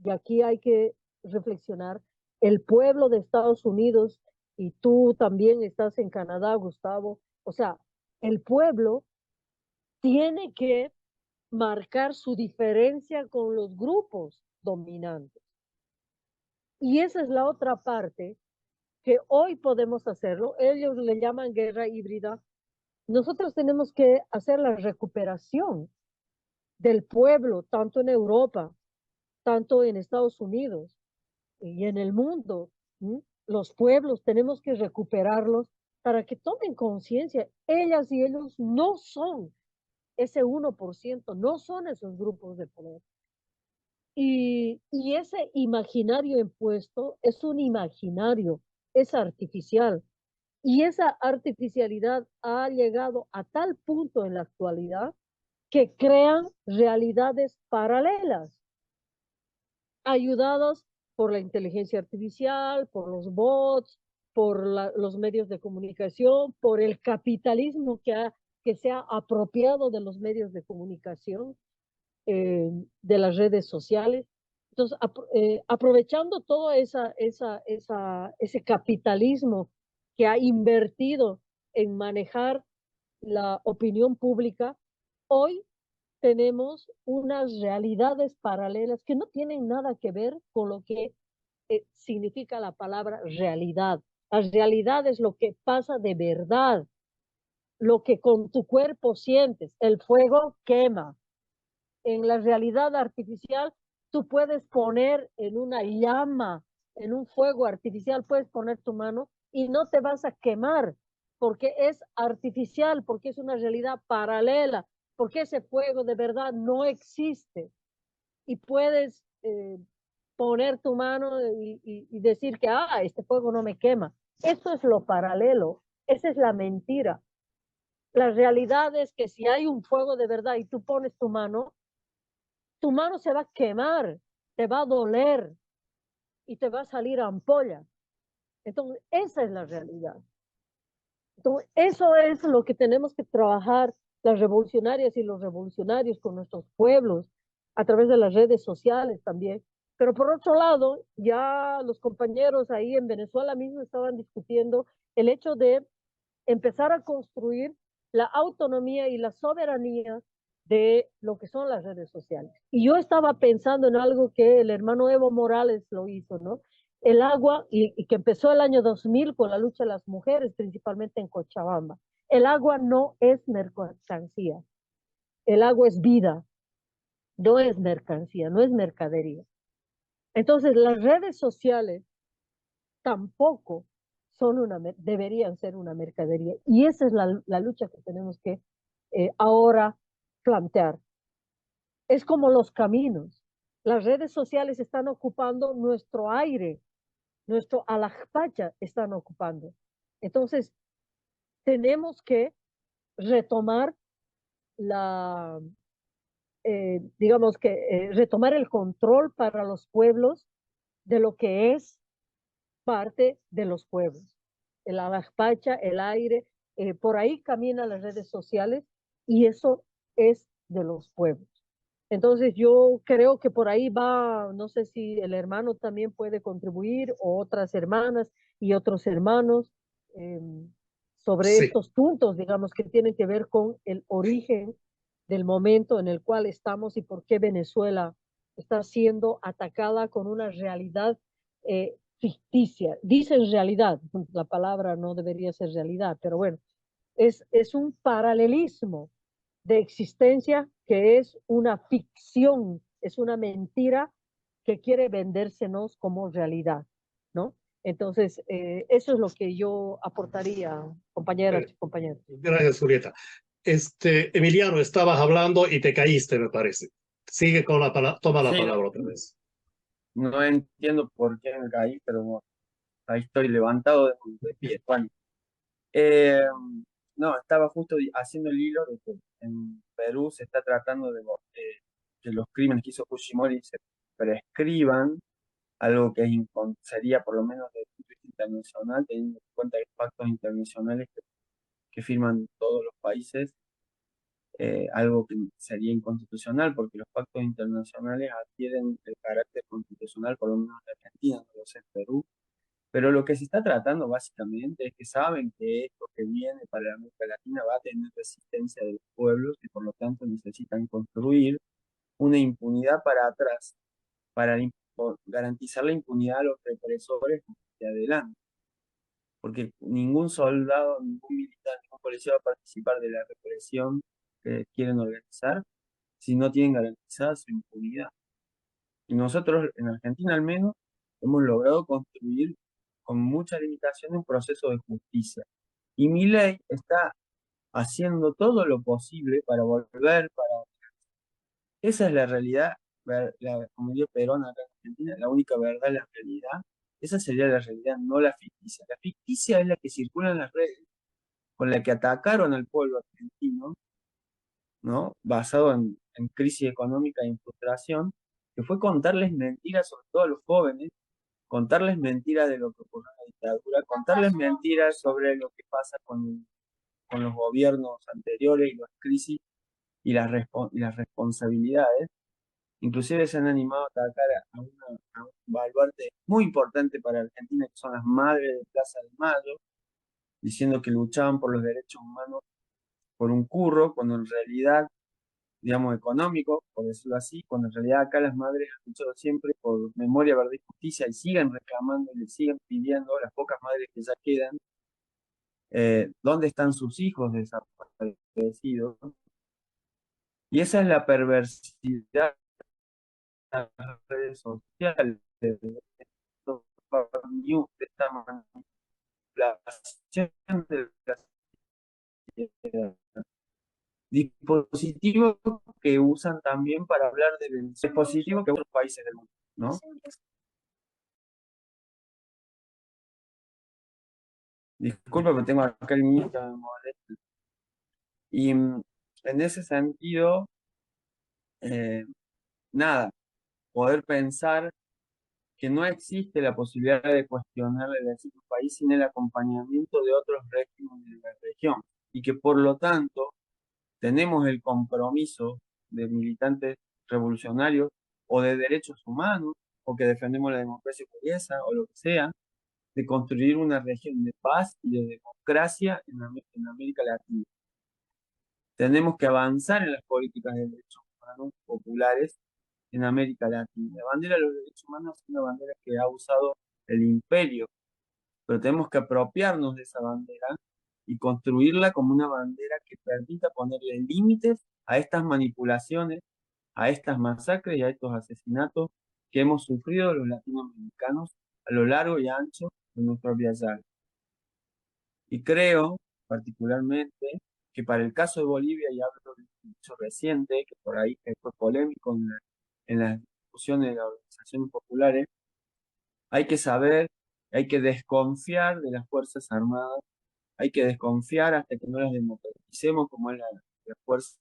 Y aquí hay que reflexionar, el pueblo de Estados Unidos, y tú también estás en Canadá, Gustavo, o sea, el pueblo tiene que marcar su diferencia con los grupos dominantes. Y esa es la otra parte que hoy podemos hacerlo. Ellos le llaman guerra híbrida. Nosotros tenemos que hacer la recuperación del pueblo, tanto en Europa, tanto en Estados Unidos y en el mundo. ¿Sí? Los pueblos tenemos que recuperarlos para que tomen conciencia. Ellas y ellos no son ese 1%, no son esos grupos de poder. Y ese imaginario impuesto es un imaginario, es artificial. Y esa artificialidad ha llegado a tal punto en la actualidad que crean realidades paralelas, ayudados por la inteligencia artificial, por los bots, por los medios de comunicación, por el capitalismo que se ha apropiado de los medios de comunicación, de las redes sociales. Entonces, aprovechando todo ese capitalismo que ha invertido en manejar la opinión pública, hoy tenemos unas realidades paralelas que no tienen nada que ver con lo que significa la palabra realidad. La realidad es lo que pasa de verdad, lo que con tu cuerpo sientes. El fuego quema. En la realidad artificial, tú puedes poner en una llama, en un fuego artificial, puedes poner tu mano y no te vas a quemar, porque es artificial, porque es una realidad paralela, porque ese fuego de verdad no existe. Y puedes poner tu mano y decir que, este fuego no me quema. Eso es lo paralelo, esa es la mentira. La realidad es que si hay un fuego de verdad y tú pones tu mano se va a quemar, te va a doler y te va a salir ampolla. Entonces, esa es la realidad. Entonces, eso es lo que tenemos que trabajar las revolucionarias y los revolucionarios con nuestros pueblos, a través de las redes sociales también. Pero por otro lado, ya los compañeros ahí en Venezuela mismo estaban discutiendo el hecho de empezar a construir la autonomía y la soberanía de lo que son las redes sociales. Y yo estaba pensando en algo que el hermano Evo Morales lo hizo, ¿no? El agua, y que empezó el año 2000 con la lucha de las mujeres, principalmente en Cochabamba. El agua no es mercancía, el agua es vida, no es mercancía, no es mercadería. Entonces, las redes sociales tampoco deberían ser una mercadería. Y esa es la lucha que tenemos que ahora plantear. Es como los caminos. Las redes sociales están ocupando nuestro aire, nuestro alajpacha están ocupando. Entonces, tenemos que retomar digamos que retomar el control para los pueblos de lo que es parte de los pueblos. El alajpacha, el aire, por ahí caminan las redes sociales y eso es de los pueblos. Entonces yo creo que por ahí va, no sé si el hermano también puede contribuir o otras hermanas y otros hermanos sobre Sí. estos puntos, digamos, que tienen que ver con el origen del momento en el cual estamos y por qué Venezuela está siendo atacada con una realidad ficticia. Dicen realidad, la palabra no debería ser realidad, pero bueno, es un paralelismo de existencia que es una ficción, es una mentira que quiere vendérsenos como realidad, ¿no? Entonces, eso es lo que yo aportaría, compañeras y compañeros. Gracias, Julieta. Emiliano, estabas hablando y te caíste, me parece. Sigue con la palabra, toma la Sí, palabra otra vez. no entiendo por qué me caí, pero bueno, ahí estoy levantado de pie. Bueno, eh, no, estaba justo haciendo el hilo de que en Perú se está tratando de que los crímenes que hizo Fujimori se prescriban, algo que sería por lo menos desde el punto de vista internacional, teniendo en cuenta los pactos internacionales que firman todos los países, algo que sería inconstitucional, porque los pactos internacionales adquieren el carácter constitucional, por lo menos en Argentina, no lo sé en Perú. Pero lo que se está tratando básicamente es que saben que esto que viene para la América Latina va a tener resistencia de los pueblos y por lo tanto necesitan construir una impunidad para atrás, para garantizar la impunidad a los represores de adelante. Porque ningún soldado, ningún militar, ningún policía va a participar de la represión que quieren organizar si no tienen garantizada su impunidad. Y nosotros, en Argentina al menos, hemos logrado construir con mucha limitación un proceso de justicia. Y Milei está haciendo todo lo posible para volver, para... Esa es la realidad, como diría Perón acá en Argentina, la única verdad, la realidad. Esa sería la realidad, no la ficticia. La ficticia es la que circula en las redes, con la que atacaron al pueblo argentino, ¿no? Basado en crisis económica e en frustración, que fue contarles mentiras, sobre todo a los jóvenes, contarles mentiras de lo que ocurrió en la dictadura, contarles mentiras sobre lo que pasa con los gobiernos anteriores y las crisis y las responsabilidades. Inclusive se han animado a atacar a un baluarte muy importante para Argentina, que son las madres de Plaza de Mayo, diciendo que luchaban por los derechos humanos por un curro, cuando en realidad, digamos, económico, por decirlo así, cuando en realidad acá las madres han luchado siempre por memoria, verdad y justicia y siguen reclamando y le siguen pidiendo a las pocas madres que ya quedan, dónde están sus hijos desaparecidos. Y esa es la perversidad de las redes sociales, de esta manipulación de la sociedad. Dispositivos que usan también para hablar de dispositivos que otros países del mundo, ¿no? Disculpa, pero tengo acá el niño que me molesta. Y en ese sentido, nada, poder pensar que no existe la posibilidad de cuestionar el éxito del país sin el acompañamiento de otros regímenes de la región y que por lo tanto tenemos el compromiso de militantes revolucionarios o de derechos humanos o que defendemos la democracia burguesa o lo que sea, de construir una región de paz y de democracia en América Latina. Tenemos que avanzar en las políticas de derechos humanos populares en América Latina. La bandera de los derechos humanos es una bandera que ha usado el imperio, pero tenemos que apropiarnos de esa bandera y construirla como una bandera que permita ponerle límites a estas manipulaciones, a estas masacres y a estos asesinatos que hemos sufrido los latinoamericanos a lo largo y ancho de nuestro viajar. Y creo, particularmente, que para el caso de Bolivia, y hablo de un hecho reciente, que por ahí que fue polémico en las discusiones de las organizaciones populares, hay que saber, hay que desconfiar de las Fuerzas Armadas, hay que desconfiar hasta que no las democraticemos, como es la Fuerza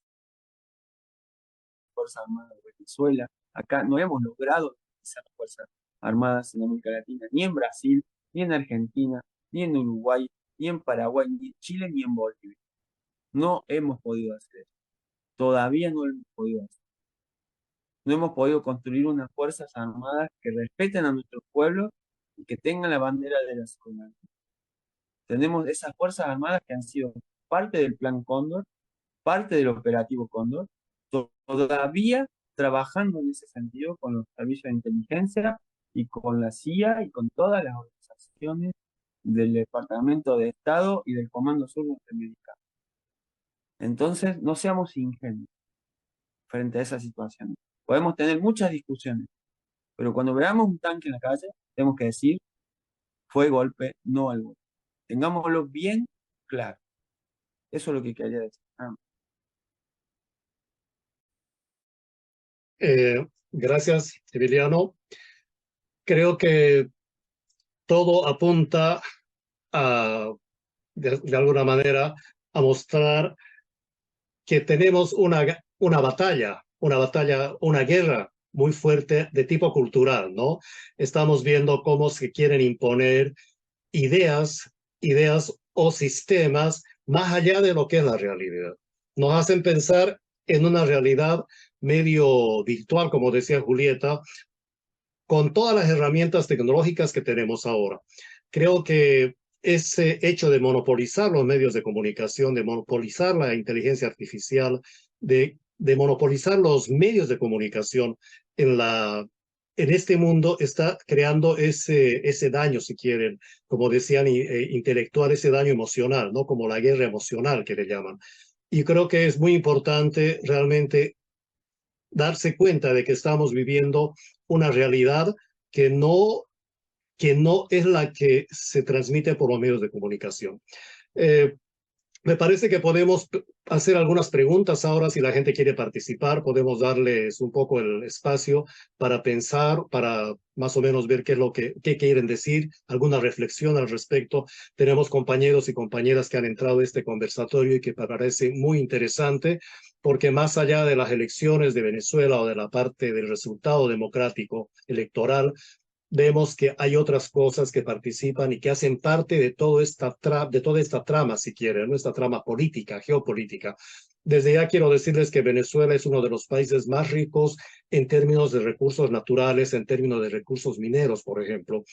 Armada de Venezuela. Acá no hemos logrado democratizar las Fuerzas Armadas en América Latina, ni en Brasil, ni en Argentina, ni en Uruguay, ni en Paraguay, ni en Chile, ni en Bolivia. No hemos podido hacer eso. Todavía no lo hemos podido hacer. No hemos podido construir unas Fuerzas Armadas que respeten a nuestros pueblos y que tengan la bandera de la soberanía. Tenemos esas Fuerzas Armadas que han sido parte del Plan Cóndor, parte del Operativo Cóndor, todavía trabajando en ese sentido con los servicios de inteligencia y con la CIA y con todas las organizaciones del Departamento de Estado y del Comando Sur norteamericano. Entonces, no seamos ingenuos frente a esa situación. Podemos tener muchas discusiones, pero cuando veamos un tanque en la calle, tenemos que decir, fue golpe, no al golpe. Tengámoslo bien claro. Eso es lo que quería decir. Gracias, Emiliano. Creo que todo apunta a, de alguna manera, a mostrar que tenemos una batalla, una guerra muy fuerte de tipo cultural, ¿no? Estamos viendo cómo se quieren imponer ideas o sistemas más allá de lo que es la realidad. Nos hacen pensar en una realidad medio virtual, como decía Julieta, con todas las herramientas tecnológicas que tenemos ahora. Creo que ese hecho de monopolizar los medios de comunicación, de monopolizar la inteligencia artificial, de monopolizar los medios de comunicación en este mundo está creando ese daño, si quieren, como decían, intelectual, ese daño emocional, ¿no? Como la guerra emocional que le llaman. Y creo que es muy importante realmente darse cuenta de que estamos viviendo una realidad que no es la que se transmite por los medios de comunicación. Me parece que podemos hacer algunas preguntas ahora. Si la gente quiere participar, podemos darles un poco el espacio para pensar, para más o menos ver qué quieren decir, alguna reflexión al respecto. Tenemos compañeros y compañeras que han entrado a este conversatorio y que me parece muy interesante, porque más allá de las elecciones de Venezuela o de la parte del resultado democrático electoral, vemos que hay otras cosas que participan y que hacen parte de toda esta trama, si quieren, nuestra trama política, geopolítica. Desde ya quiero decirles que Venezuela es uno de los países más ricos en términos de recursos naturales, en términos de recursos mineros, por ejemplo.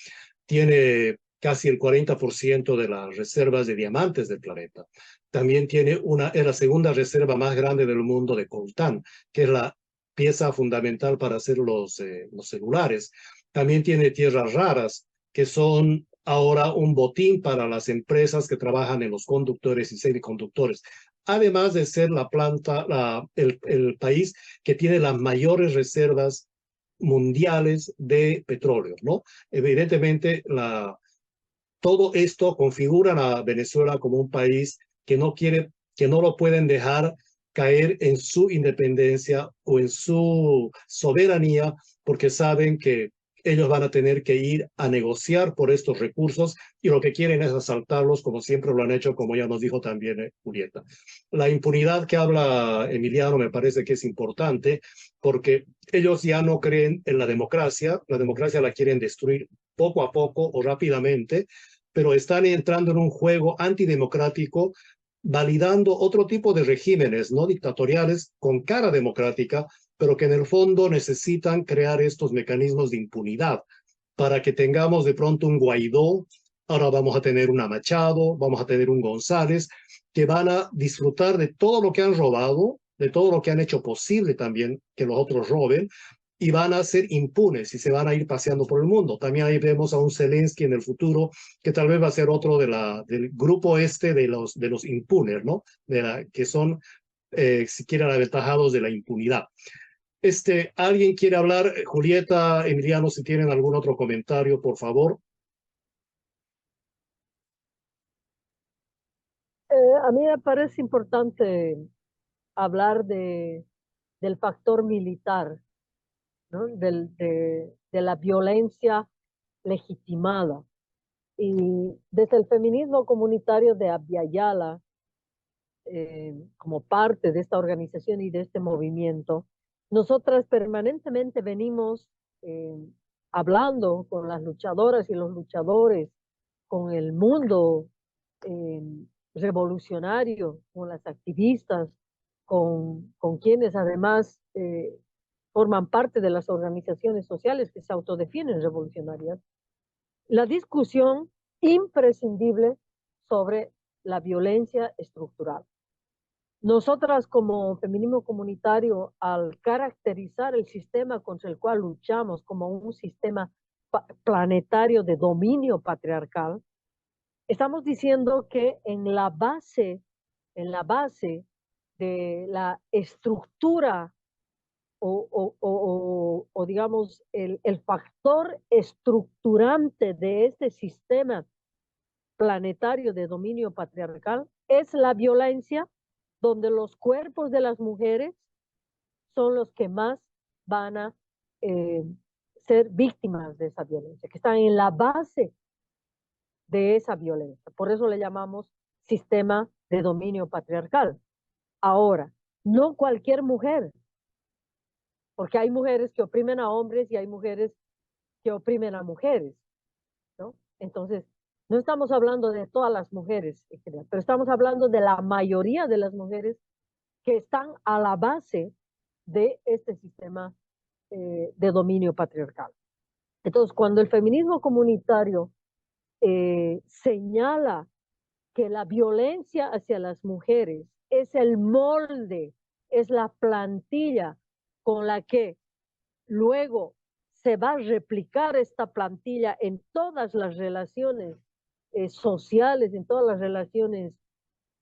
Tiene casi el 40% de las reservas de diamantes del planeta. También es la segunda reserva más grande del mundo de coltán, que es la pieza fundamental para hacer los celulares. También tiene tierras raras, que son ahora un botín para las empresas que trabajan en los conductores y semiconductores. Además de ser el país que tiene las mayores reservas mundiales de petróleo, ¿no? Evidentemente, todo esto configura a Venezuela como un país que no lo pueden dejar caer en su independencia o en su soberanía, porque saben que ellos van a tener que ir a negociar por estos recursos y lo que quieren es asaltarlos, como siempre lo han hecho, como ya nos dijo también Julieta. La impunidad que habla Emiliano me parece que es importante, porque ellos ya no creen en la democracia la quieren destruir poco a poco o rápidamente, pero están entrando en un juego antidemocrático, validando otro tipo de regímenes no dictatoriales con cara democrática, pero que en el fondo necesitan crear estos mecanismos de impunidad para que tengamos de pronto un Guaidó, ahora vamos a tener una Machado, vamos a tener un González, que van a disfrutar de todo lo que han robado, de todo lo que han hecho posible también que los otros roben, y van a ser impunes y se van a ir paseando por el mundo. También ahí vemos a un Zelensky en el futuro que tal vez va a ser otro del grupo de los impunes, ¿no? Que son, si quieren, aventajados de la impunidad. ¿Alguien quiere hablar? Julieta, Emiliano, si tienen algún otro comentario, por favor. A mí me parece importante hablar del factor militar, ¿no? De la violencia legitimada. Y desde el feminismo comunitario de Abya Yala, como parte de esta organización y de este movimiento, nosotras permanentemente venimos hablando con las luchadoras y los luchadores, con el mundo eh, revolucionario, con las activistas, con quienes además forman parte de las organizaciones sociales que se autodefinen revolucionarias, la discusión imprescindible sobre la violencia estructural. Nosotras como feminismo comunitario, al caracterizar el sistema contra el cual luchamos como un sistema planetario de dominio patriarcal, estamos diciendo que en la base de la estructura o digamos, el factor estructurante de este sistema planetario de dominio patriarcal es la violencia, donde los cuerpos de las mujeres son los que más van a eh, ser víctimas de esa violencia, que están en la base de esa violencia. Por eso le llamamos sistema de dominio patriarcal. Ahora, no cualquier mujer, porque hay mujeres que oprimen a hombres y hay mujeres que oprimen a mujeres, ¿no? Entonces, no estamos hablando de todas las mujeres en general, pero estamos hablando de la mayoría de las mujeres que están a la base de este sistema de dominio patriarcal. Entonces, cuando el feminismo comunitario señala que la violencia hacia las mujeres es el molde, es la plantilla con la que luego se va a replicar esta plantilla en todas las relaciones sociales, en todas las relaciones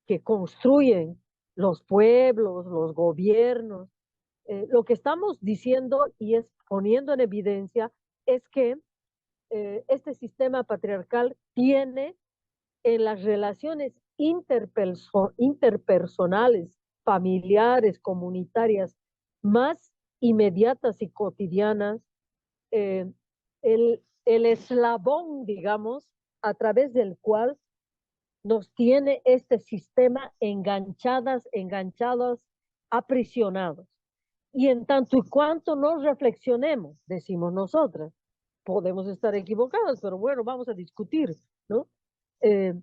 que construyen los pueblos, los gobiernos. Lo que estamos diciendo y es poniendo en evidencia es que este sistema patriarcal tiene en las relaciones interpersonales, familiares, comunitarias, más inmediatas y cotidianas, eh, el eslabón, digamos, a través del cual nos tiene este sistema enganchados, aprisionados. Y en tanto y cuanto no reflexionemos, decimos nosotras, podemos estar equivocadas, pero bueno, vamos a discutir, ¿no? En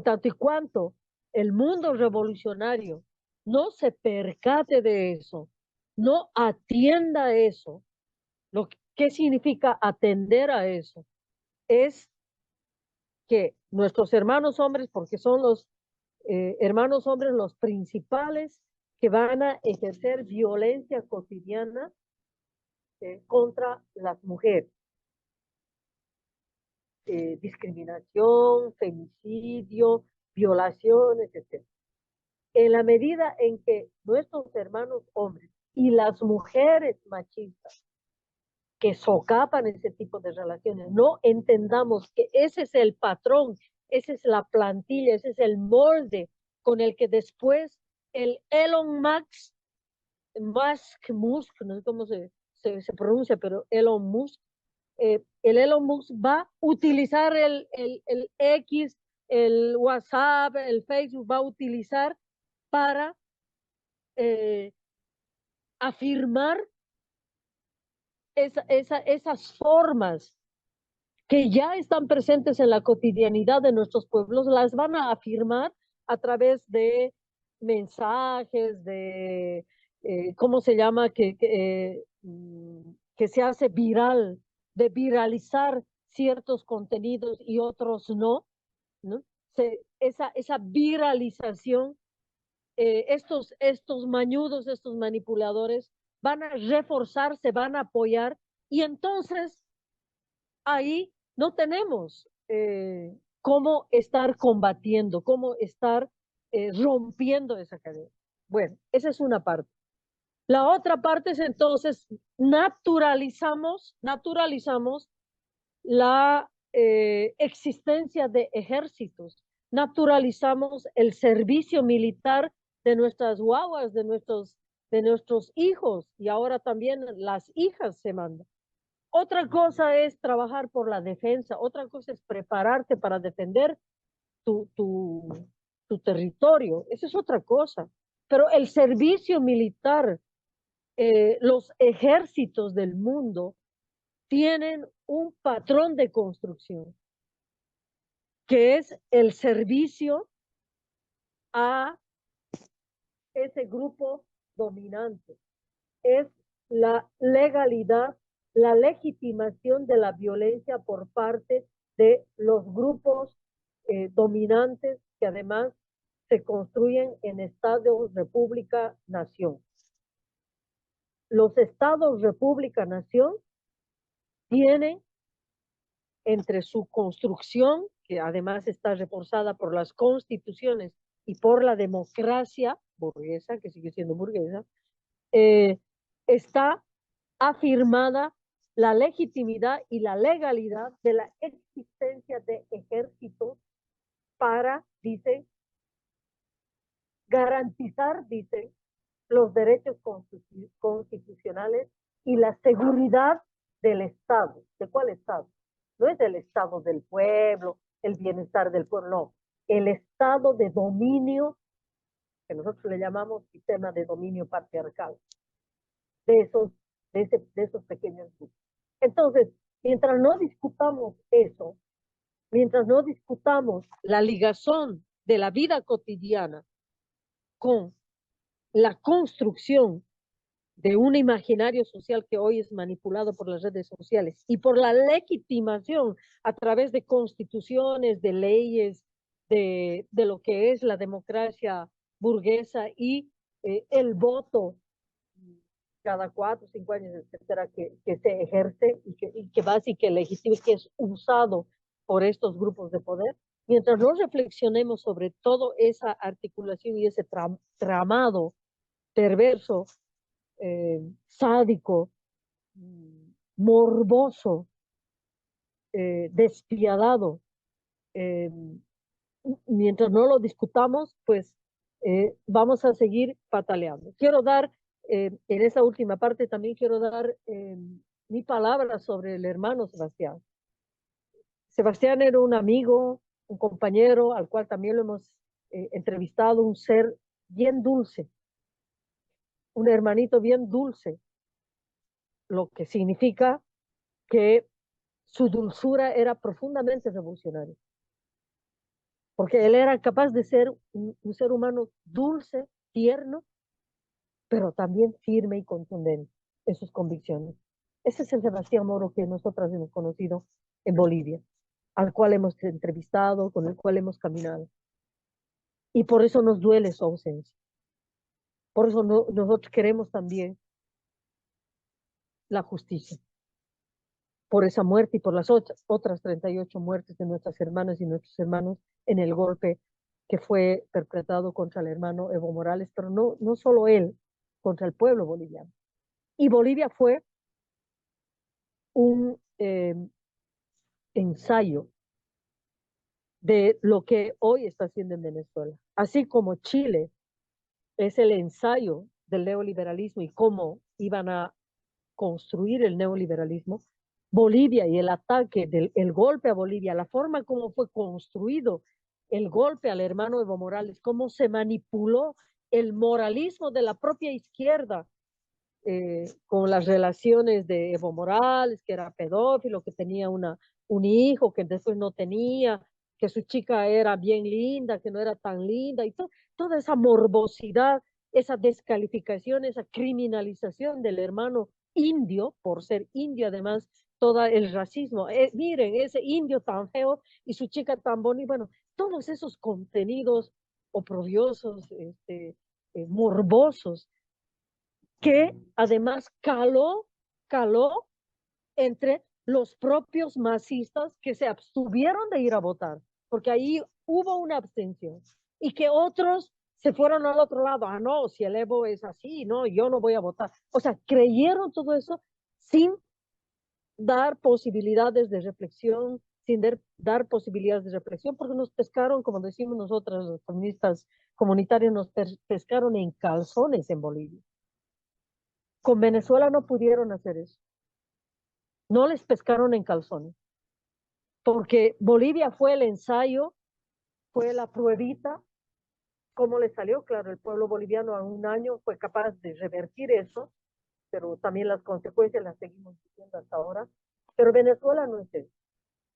tanto y cuanto el mundo revolucionario no se percate de eso, no atienda eso, ¿qué significa atender a eso? Es que nuestros hermanos hombres, porque son los hermanos hombres los principales que van a ejercer violencia cotidiana contra las mujeres. Discriminación, femicidio, violaciones, etc. En la medida en que nuestros hermanos hombres y las mujeres machistas que socapan ese tipo de relaciones no entendamos que ese es el patrón, esa es la plantilla, ese es el molde con el que después el Elon Musk, no sé cómo se pronuncia, pero Elon Musk, el Elon Musk va a utilizar el X, el WhatsApp, el Facebook, va a utilizar para afirmar esas formas que ya están presentes en la cotidianidad de nuestros pueblos, las van a afirmar a través de mensajes, de, ¿cómo se llama? Que se hace viral, de viralizar ciertos contenidos y otros no, ¿no? Esa viralización, estos mañudos, estos manipuladores, van a reforzarse, van a apoyar, y entonces ahí no tenemos cómo estar combatiendo, cómo estar rompiendo esa cadena. Bueno, esa es una parte. La otra parte es entonces naturalizamos la existencia de ejércitos, naturalizamos el servicio militar de nuestras guaguas, de nuestros hijos, y ahora también las hijas se mandan. Otra cosa es trabajar por la defensa, otra cosa es prepararte para defender tu territorio, esa es otra cosa. Pero el servicio militar, los ejércitos del mundo tienen un patrón de construcción, que es el servicio a ese grupo dominante, es la legalidad, la legitimación de la violencia por parte de los grupos dominantes que además se construyen en estados, república, nación. Los estados, república, nación tienen entre su construcción, que además está reforzada por las constituciones y por la democracia burguesa, que sigue siendo burguesa, está afirmada la legitimidad y la legalidad de la existencia de ejércitos para, dice, garantizar, dice, los derechos constitucionales y la seguridad del Estado. ¿De cuál Estado? No es el Estado del pueblo, el bienestar del pueblo, no. El Estado de dominio, que nosotros le llamamos sistema de dominio patriarcal, de esos pequeños grupos. Entonces, mientras no discutamos eso, mientras no discutamos la ligazón de la vida cotidiana con la construcción de un imaginario social que hoy es manipulado por las redes sociales y por la legitimación a través de constituciones, de leyes, de lo que es la democracia burguesa y el voto cada 4 o 5 años, etcétera, que se ejerce y que básicamente legitime, que es usado por estos grupos de poder. Mientras no reflexionemos sobre toda esa articulación y ese tramado perverso, sádico, morboso, despiadado, mientras no lo discutamos, pues vamos a seguir pataleando. Quiero dar, en esa última parte también quiero dar mi palabra sobre el hermano Sebastián. Sebastián era un amigo, un compañero, al cual también lo hemos entrevistado, un ser bien dulce, un hermanito bien dulce, lo que significa que su dulzura era profundamente revolucionaria, porque él era capaz de ser un ser humano dulce, tierno, pero también firme y contundente en sus convicciones. Ese es el Sebastián Moro que nosotras hemos conocido en Bolivia, al cual hemos entrevistado, con el cual hemos caminado. Y por eso nos duele su ausencia. Por eso nosotros queremos también la justicia. Por esa muerte y por las otras 38 muertes de nuestras hermanas y nuestros hermanos en el golpe que fue perpetrado contra el hermano Evo Morales, pero no solo él, contra el pueblo boliviano. Y Bolivia fue un ensayo de lo que hoy está haciendo en Venezuela. Así como Chile es el ensayo del neoliberalismo y cómo iban a construir el neoliberalismo, Bolivia y el ataque el golpe a Bolivia, la forma como fue construido el golpe al hermano Evo Morales, cómo se manipuló el moralismo de la propia izquierda con las relaciones de Evo Morales, que era pedófilo, que tenía un hijo, que después no tenía, que su chica era bien linda, que no era tan linda, y toda esa morbosidad, esa descalificación, esa criminalización del hermano indio, por ser indio además, todo el racismo. Miren, ese indio tan feo y su chica tan bonita, bueno, todos esos contenidos oprobiosos, morbosos, que además caló entre los propios masistas que se abstuvieron de ir a votar, porque ahí hubo una abstención, y que otros se fueron al otro lado. Ah, no, si el Evo es así, no, yo no voy a votar. O sea, creyeron todo eso sin dar posibilidades de reflexión, sin dar posibilidades de reflexión, porque nos pescaron, como decimos nosotras, los feministas comunitarios, nos pescaron en calzones en Bolivia. Con Venezuela no pudieron hacer eso. No les pescaron en calzones. Porque Bolivia fue el ensayo, fue la pruebita. ¿Cómo le salió? Claro, el pueblo boliviano a un año fue capaz de revertir eso, pero también las consecuencias las seguimos viviendo hasta ahora. Pero Venezuela no es eso.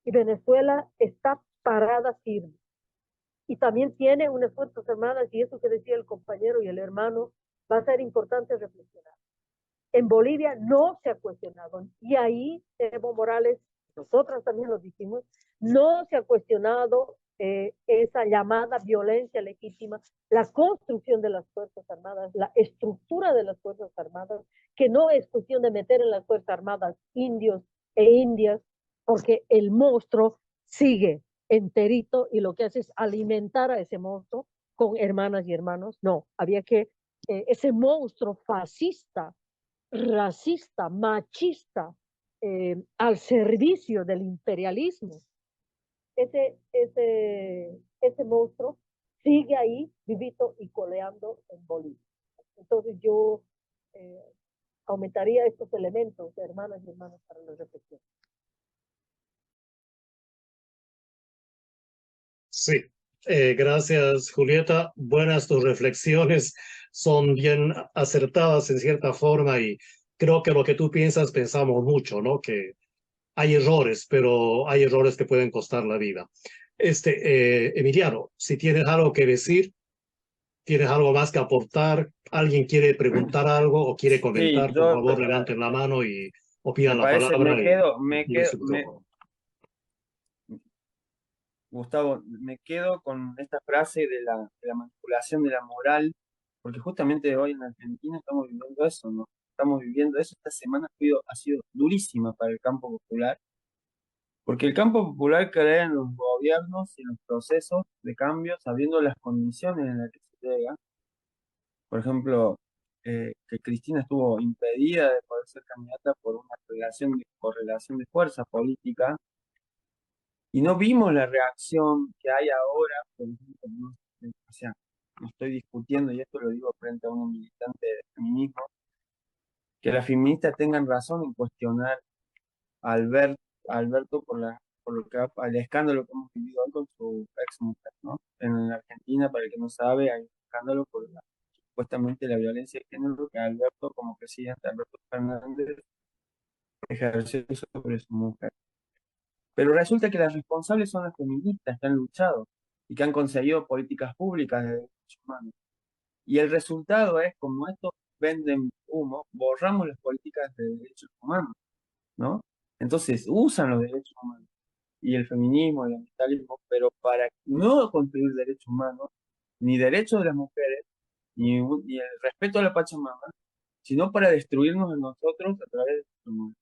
Y Venezuela está parada firme. Y también tiene unas Fuerzas Armadas, y eso que decía el compañero y el hermano, va a ser importante reflexionar. En Bolivia no se ha cuestionado, y ahí Evo Morales, nosotras también lo dijimos, no se ha cuestionado esa llamada violencia legítima, la construcción de las Fuerzas Armadas, la estructura de las Fuerzas Armadas, que no es cuestión de meter en las Fuerzas Armadas indios e indias, porque el monstruo sigue enterito y lo que hace es alimentar a ese monstruo con hermanas y hermanos. No, había que, ese monstruo fascista racista, machista, al servicio del imperialismo, ese monstruo sigue ahí, vivito y coleando en Bolivia. Entonces yo eh, aumentaría estos elementos, hermanas y hermanos, para la reflexión. Sí, gracias Julieta. Buenas tus reflexiones, son bien acertadas en cierta forma y creo que lo que tú piensas pensamos mucho, ¿no? Que hay errores, pero hay errores que pueden costar la vida. Emiliano, si tienes algo que decir, tienes algo más que aportar, alguien quiere preguntar algo o quiere Sí, comentar, por yo favor, levanten la mano o pidan me la parece, palabra y activen quedo, su micrófono. Gustavo, me quedo con esta frase de la manipulación de la moral, porque justamente hoy en Argentina estamos viviendo eso, ¿no? Estamos viviendo eso. Esta semana ha sido durísima para el campo popular, porque el campo popular cree en los gobiernos y en los procesos de cambio, sabiendo las condiciones en las que se llega. Por ejemplo, que Cristina estuvo impedida de poder ser candidata por una correlación de fuerza política. Y no vimos la reacción que hay ahora, por ejemplo, o sea, no estoy discutiendo, y esto lo digo frente a un militante de feminismo, que las feministas tengan razón en cuestionar a Alberto por lo que el escándalo que hemos vivido hoy con su ex mujer, ¿no? En la Argentina, para el que no sabe, hay un escándalo por supuestamente la violencia de género que Alberto, como presidente, Alberto Fernández, ejerció sobre su mujer. Pero resulta que las responsables son las feministas que han luchado y que han conseguido políticas públicas de derechos humanos. Y el resultado es, como estos venden humo, borramos las políticas de derechos humanos, ¿no? Entonces usan los derechos humanos y el feminismo y el ambientalismo, pero para no construir derechos humanos, ni derechos de las mujeres, ni el respeto a la Pachamama, sino para destruirnos a nosotros a través de derechos humanos.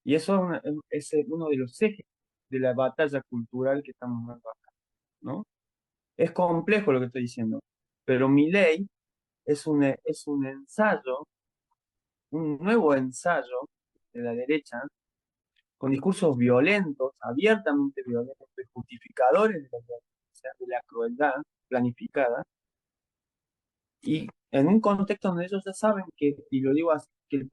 Y eso es uno de los ejes de la batalla cultural que estamos dando acá, ¿no? Es complejo lo que estoy diciendo, pero mi ley es un ensayo, un nuevo ensayo de la derecha, con discursos violentos, abiertamente violentos, justificadores de la violencia, de la crueldad planificada, y en un contexto donde ellos ya saben que, y lo digo así, que el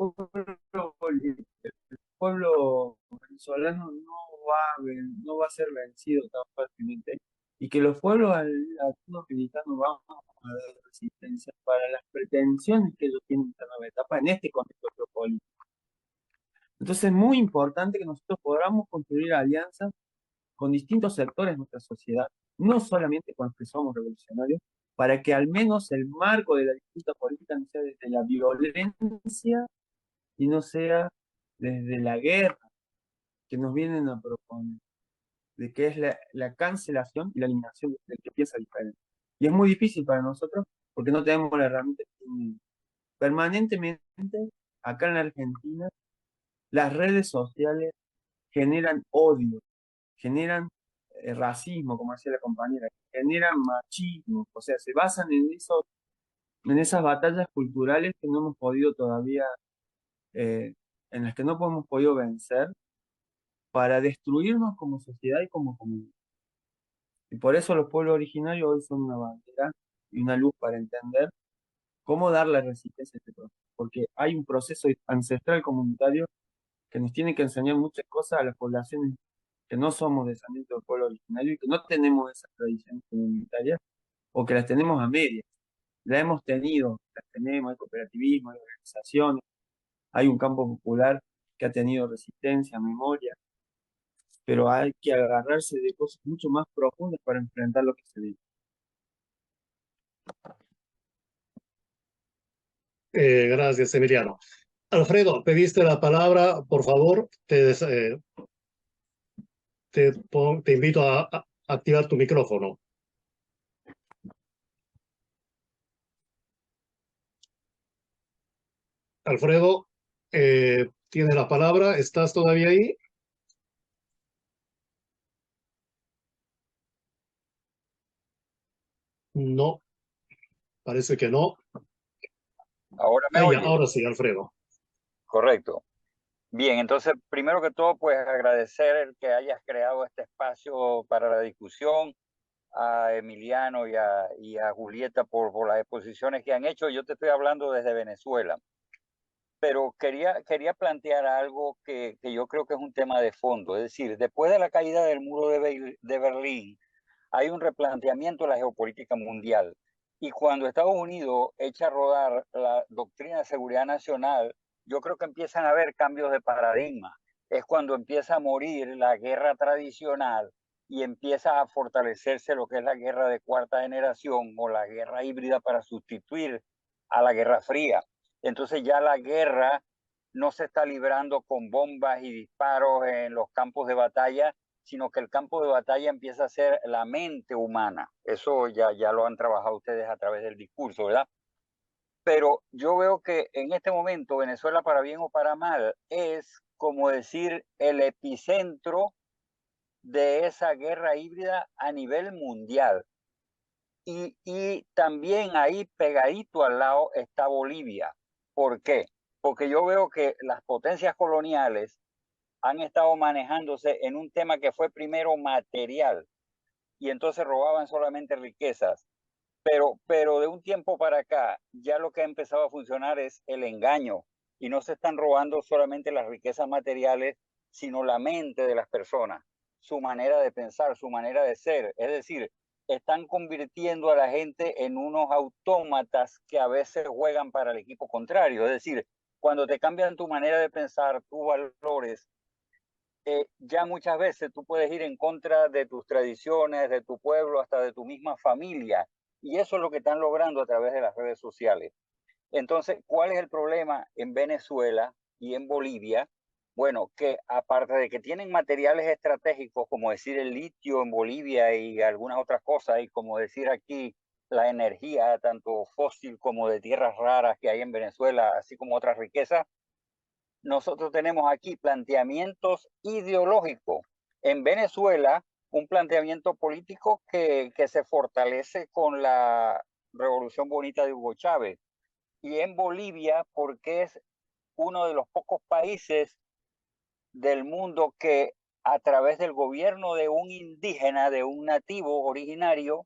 pueblo venezolano no va a ser vencido tan fácilmente y que los pueblos latinoamericanos van a dar resistencia para las pretensiones que ellos tienen en esta nueva etapa en este contexto geopolítico. Entonces es muy importante que nosotros podamos construir alianzas con distintos sectores de nuestra sociedad, no solamente con los que somos revolucionarios, para que al menos el marco de la disputa política no sea desde la violencia y no sea desde la guerra que nos vienen a proponer, de que es la cancelación y la eliminación del que piensa diferente. Y es muy difícil para nosotros porque no tenemos la herramienta que tienen. Permanentemente, acá en la Argentina, las redes sociales generan odio, generan racismo, como decía la compañera, generan machismo, o sea, se basan en esas batallas culturales que no hemos podido todavía, en las que no hemos podido vencer para destruirnos como sociedad y como comunidad. Y por eso los pueblos originarios hoy son una bandera y una luz para entender cómo darle resistencia a este proceso. Porque hay un proceso ancestral comunitario que nos tiene que enseñar muchas cosas a las poblaciones que no somos descendientes del pueblo originario y que no tenemos esas tradiciones comunitarias o que las tenemos a medias. Las hemos tenido, las tenemos, hay cooperativismo, hay organizaciones, hay un campo popular que ha tenido resistencia, memoria, pero hay que agarrarse de cosas mucho más profundas para enfrentar lo que se vive. Gracias, Emiliano. Alfredo, pediste la palabra, por favor, te invito a activar tu micrófono. Alfredo, tienes la palabra, ¿estás todavía ahí? No, parece que no. Ahora me Ya, oye. ahora sí, Alfredo. correcto. Bien, entonces, primero que todo, pues agradecer el que hayas creado este espacio para la discusión, a Emiliano y a Julieta por las exposiciones que han hecho. Yo te estoy hablando desde Venezuela, pero quería plantear algo que yo creo que es un tema de fondo. Es decir, después de la caída del muro de Berlín, hay un replanteamiento de la geopolítica mundial. Y cuando Estados Unidos echa a rodar la doctrina de seguridad nacional, yo creo que empiezan a haber cambios de paradigma. Es cuando empieza a morir la guerra tradicional y empieza a fortalecerse lo que es la guerra de cuarta generación o la guerra híbrida para sustituir a la Guerra Fría. Entonces ya la guerra no se está librando con bombas y disparos en los campos de batalla, sino que el campo de batalla empieza a ser la mente humana. Eso ya lo han trabajado ustedes a través del discurso, ¿verdad? Pero yo veo que en este momento Venezuela, para bien o para mal, es como decir el epicentro de esa guerra híbrida a nivel mundial. Y también ahí pegadito al lado está Bolivia. ¿Por qué? Porque yo veo que las potencias coloniales han estado manejándose en un tema que fue primero material y entonces robaban solamente riquezas. Pero de un tiempo para acá ya lo que ha empezado a funcionar es el engaño y no se están robando solamente las riquezas materiales, sino la mente de las personas, su manera de pensar, su manera de ser. Es decir, están convirtiendo a la gente en unos autómatas que a veces juegan para el equipo contrario. Es decir, cuando te cambian tu manera de pensar, tus valores, ya muchas veces tú puedes ir en contra de tus tradiciones, de tu pueblo, hasta de tu misma familia. Y eso es lo que están logrando a través de las redes sociales. Entonces, ¿cuál es el problema en Venezuela y en Bolivia? Bueno, que aparte de que tienen materiales estratégicos, como decir el litio en Bolivia y algunas otras cosas, y como decir aquí la energía, tanto fósil como de tierras raras que hay en Venezuela, así como otras riquezas, nosotros tenemos aquí planteamientos ideológicos. En Venezuela, un planteamiento político que se fortalece con la Revolución Bonita de Hugo Chávez. Y en Bolivia, porque es uno de los pocos países del mundo que a través del gobierno de un indígena, de un nativo originario,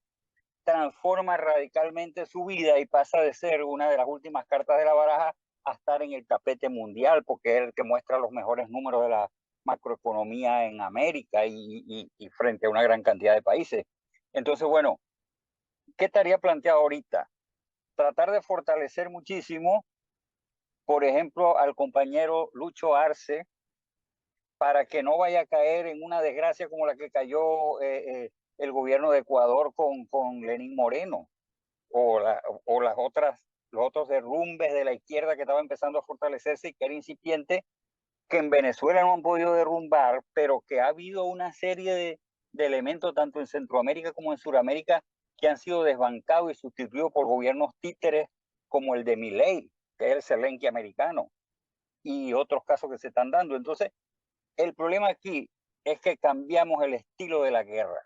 transforma radicalmente su vida y pasa de ser una de las últimas cartas de la baraja a estar en el tapete mundial, porque es el que muestra los mejores números de la macroeconomía en América y frente a una gran cantidad de países. Entonces, bueno, ¿qué estaría planteado ahorita? Tratar de fortalecer muchísimo, por ejemplo, al compañero Lucho Arce, para que no vaya a caer en una desgracia como la que cayó el gobierno de Ecuador con Lenín Moreno, o los otros derrumbes de la izquierda que estaba empezando a fortalecerse y que era incipiente, que en Venezuela no han podido derrumbar, pero que ha habido una serie de elementos tanto en Centroamérica como en Sudamérica que han sido desbancados y sustituidos por gobiernos títeres como el de Milei, que es el Zelensky americano, y otros casos que se están dando. Entonces, el problema aquí es que cambiamos el estilo de la guerra.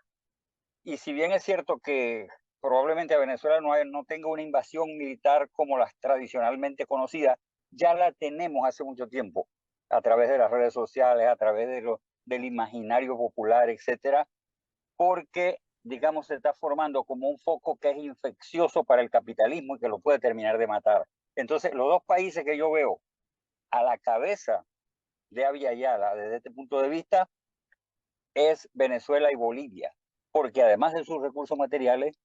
Y si bien es cierto que probablemente a Venezuela no tenga una invasión militar como las tradicionalmente conocidas, ya la tenemos hace mucho tiempo, a través de las redes sociales, a través del imaginario popular, etcétera, porque, digamos, se está formando como un foco que es infeccioso para el capitalismo y que lo puede terminar de matar. Entonces, los dos países que yo veo a la cabeza de Abya Yala, desde este punto de vista, es Venezuela y Bolivia, porque además de sus recursos materiales,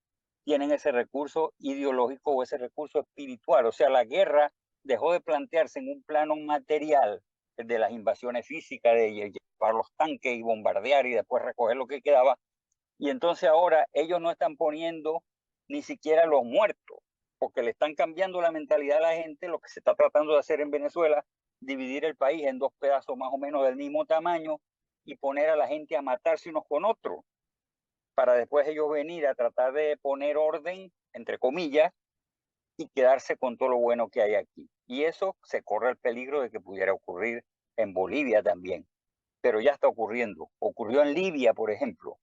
tienen ese recurso ideológico o ese recurso espiritual. O sea, la guerra dejó de plantearse en un plano material de las invasiones físicas, de llevar los tanques y bombardear y después recoger lo que quedaba. Y entonces ahora ellos no están poniendo ni siquiera los muertos, porque le están cambiando la mentalidad a la gente. Lo que se está tratando de hacer en Venezuela, dividir el país en dos pedazos más o menos del mismo tamaño y poner a la gente a matarse unos con otros, para después ellos venir a tratar de poner orden, entre comillas, y quedarse con todo lo bueno que hay aquí. Y eso se corre el peligro de que pudiera ocurrir en Bolivia también. Pero ya está ocurriendo. Ocurrió en Libia, por ejemplo,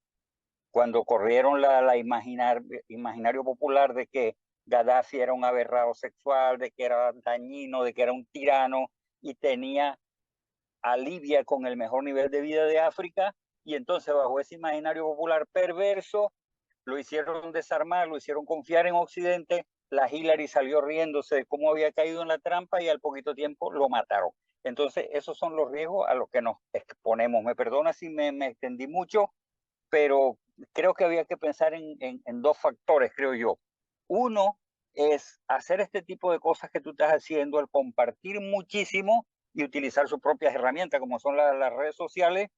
cuando corrieron la imaginario popular de que Gaddafi era un aberrado sexual, de que era dañino, de que era un tirano, y tenía a Libia con el mejor nivel de vida de África, y entonces bajo ese imaginario popular perverso lo hicieron desarmar, lo hicieron confiar en Occidente. La Hillary salió riéndose de cómo había caído en la trampa y al poquito tiempo lo mataron. Entonces esos son los riesgos a los que nos exponemos. Me perdona si me extendí mucho, pero creo que había que pensar en dos factores, creo yo. Uno es hacer este tipo de cosas que tú estás haciendo, el compartir muchísimo y utilizar sus propias herramientas, como son las redes sociales,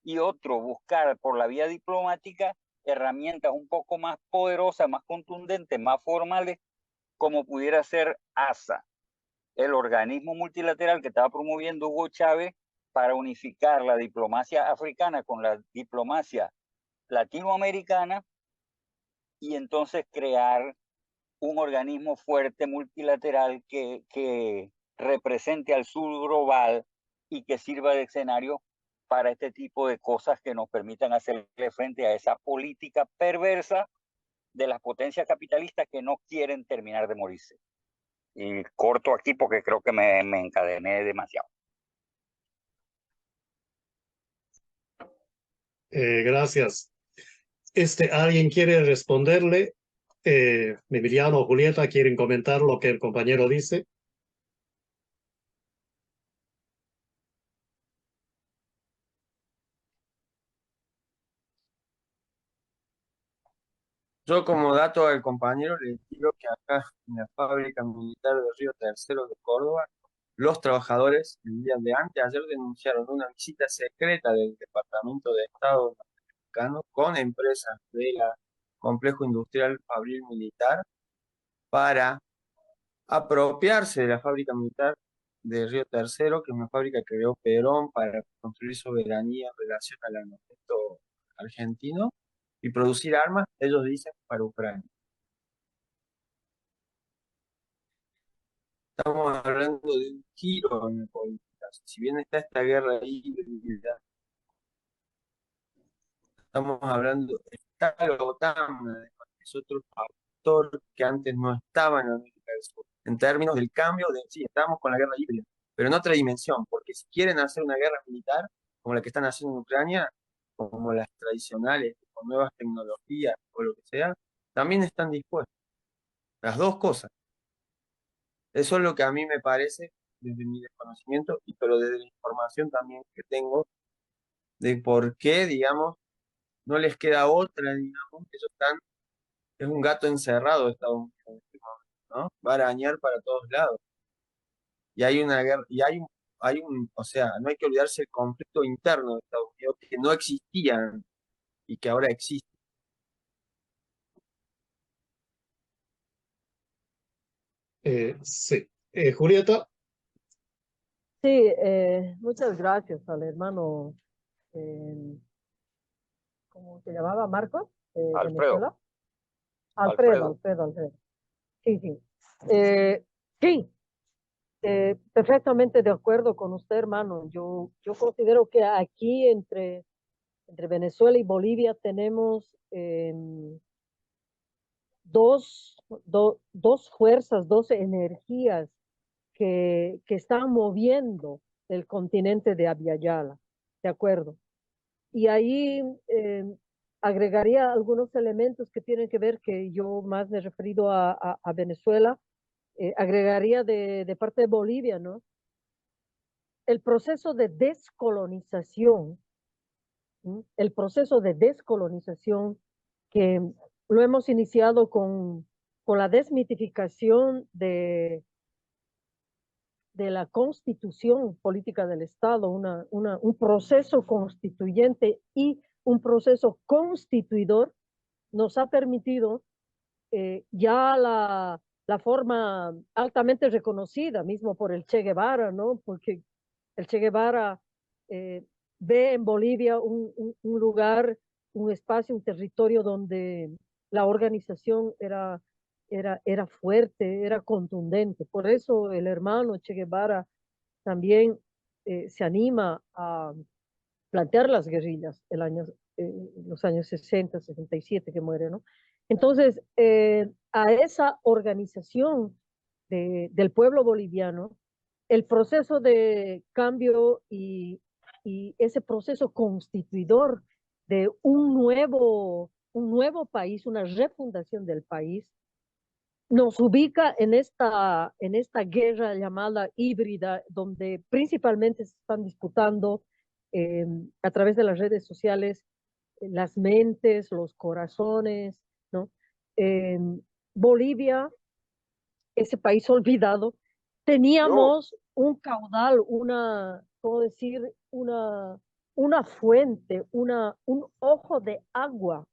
y otro, buscar por la vía diplomática herramientas un poco más poderosas, más contundentes, más formales, como pudiera ser ASA, el organismo multilateral que estaba promoviendo Hugo Chávez para unificar la diplomacia africana con la diplomacia latinoamericana y entonces crear un organismo fuerte multilateral que represente al sur global y que sirva de escenario para este tipo de cosas que nos permitan hacerle frente a esa política perversa de las potencias capitalistas que no quieren terminar de morirse. Y corto aquí porque creo que me encadené demasiado. Gracias. ¿Alguien quiere responderle? Emiliano o Julieta, ¿quieren comentar lo que el compañero dice? Yo como dato al compañero le digo que acá en la fábrica militar de Río Tercero de Córdoba, los trabajadores el día de anteayer denunciaron una visita secreta del Departamento de Estado norteamericano con empresas del complejo industrial Fabril Militar para apropiarse de la fábrica militar de Río Tercero, que es una fábrica que creó Perón para construir soberanía en relación al armamento argentino y producir armas, ellos dicen, para Ucrania. Estamos hablando de un giro en la política. Si bien está esta guerra híbrida, estamos hablando, está la OTAN, además, que es otro factor que antes no estaba en América del Sur. En términos del cambio, sí, estamos con la guerra híbrida, pero en otra dimensión, porque si quieren hacer una guerra militar, como la que están haciendo en Ucrania, como las tradicionales, con nuevas tecnologías o lo que sea, también están dispuestos. Las dos cosas. Eso es lo que a mí me parece, desde mi desconocimiento, pero desde la información también que tengo, de por qué, digamos, no les queda otra, digamos, que ellos están, es un gato encerrado Estados Unidos en este momento, ¿no? Va a arañar para todos lados. Y hay una guerra, y o sea, no hay que olvidarse el conflicto interno de Estados Unidos que no existían y que ahora existe. Sí. Julieta. Sí, muchas gracias al hermano, ¿cómo se llamaba? ¿Marcos? Alfredo. Venezuela. Alfredo. Sí, sí. Sí, perfectamente de acuerdo con usted, hermano. Yo considero que aquí entre Venezuela y Bolivia tenemos dos fuerzas, dos energías que están moviendo el continente de Abya Yala, ¿de acuerdo? Y ahí agregaría algunos elementos que tienen que ver, que yo más me he referido a Venezuela, agregaría de parte de Bolivia, ¿no? El proceso de descolonización, ¿sí? El proceso de descolonización que lo hemos iniciado con la desmitificación de la constitución política del Estado, un proceso constituyente y un proceso constituidor, nos ha permitido ya la forma altamente reconocida mismo por el Che Guevara, ¿no? Porque el Che Guevara ve en Bolivia un lugar, un espacio, un territorio donde la organización era fuerte, era contundente. Por eso el hermano Che Guevara también se anima a plantear las guerrillas los años 60, 67 que muere, ¿no? Entonces, a esa organización del pueblo boliviano el proceso de cambio y ese proceso constituidor de un nuevo país, una refundación del país, nos ubica en esta guerra llamada híbrida, donde principalmente se están disputando a través de las redes sociales las mentes, los corazones, ¿no? En Bolivia, ese país olvidado, teníamos un caudal, ¿cómo decir? Una fuente, un ojo de agua,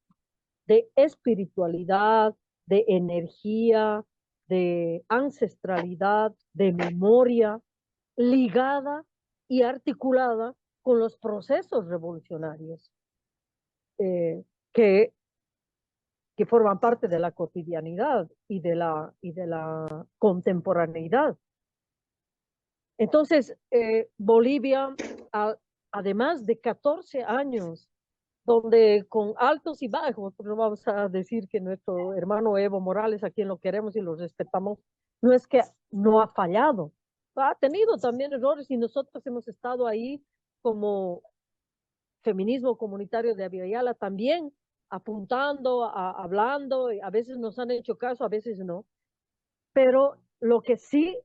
de espiritualidad, de energía, de ancestralidad, de memoria, ligada y articulada con los procesos revolucionarios eh, que, que forman parte de la cotidianidad y de la contemporaneidad. Entonces, Bolivia, además de 14 años, donde con altos y bajos, no vamos a decir que nuestro hermano Evo Morales, a quien lo queremos y lo respetamos, no es que no ha fallado, ha tenido también errores y nosotros hemos estado ahí como feminismo comunitario de Abya también apuntando, hablando, a veces nos han hecho caso, a veces no, pero lo que sí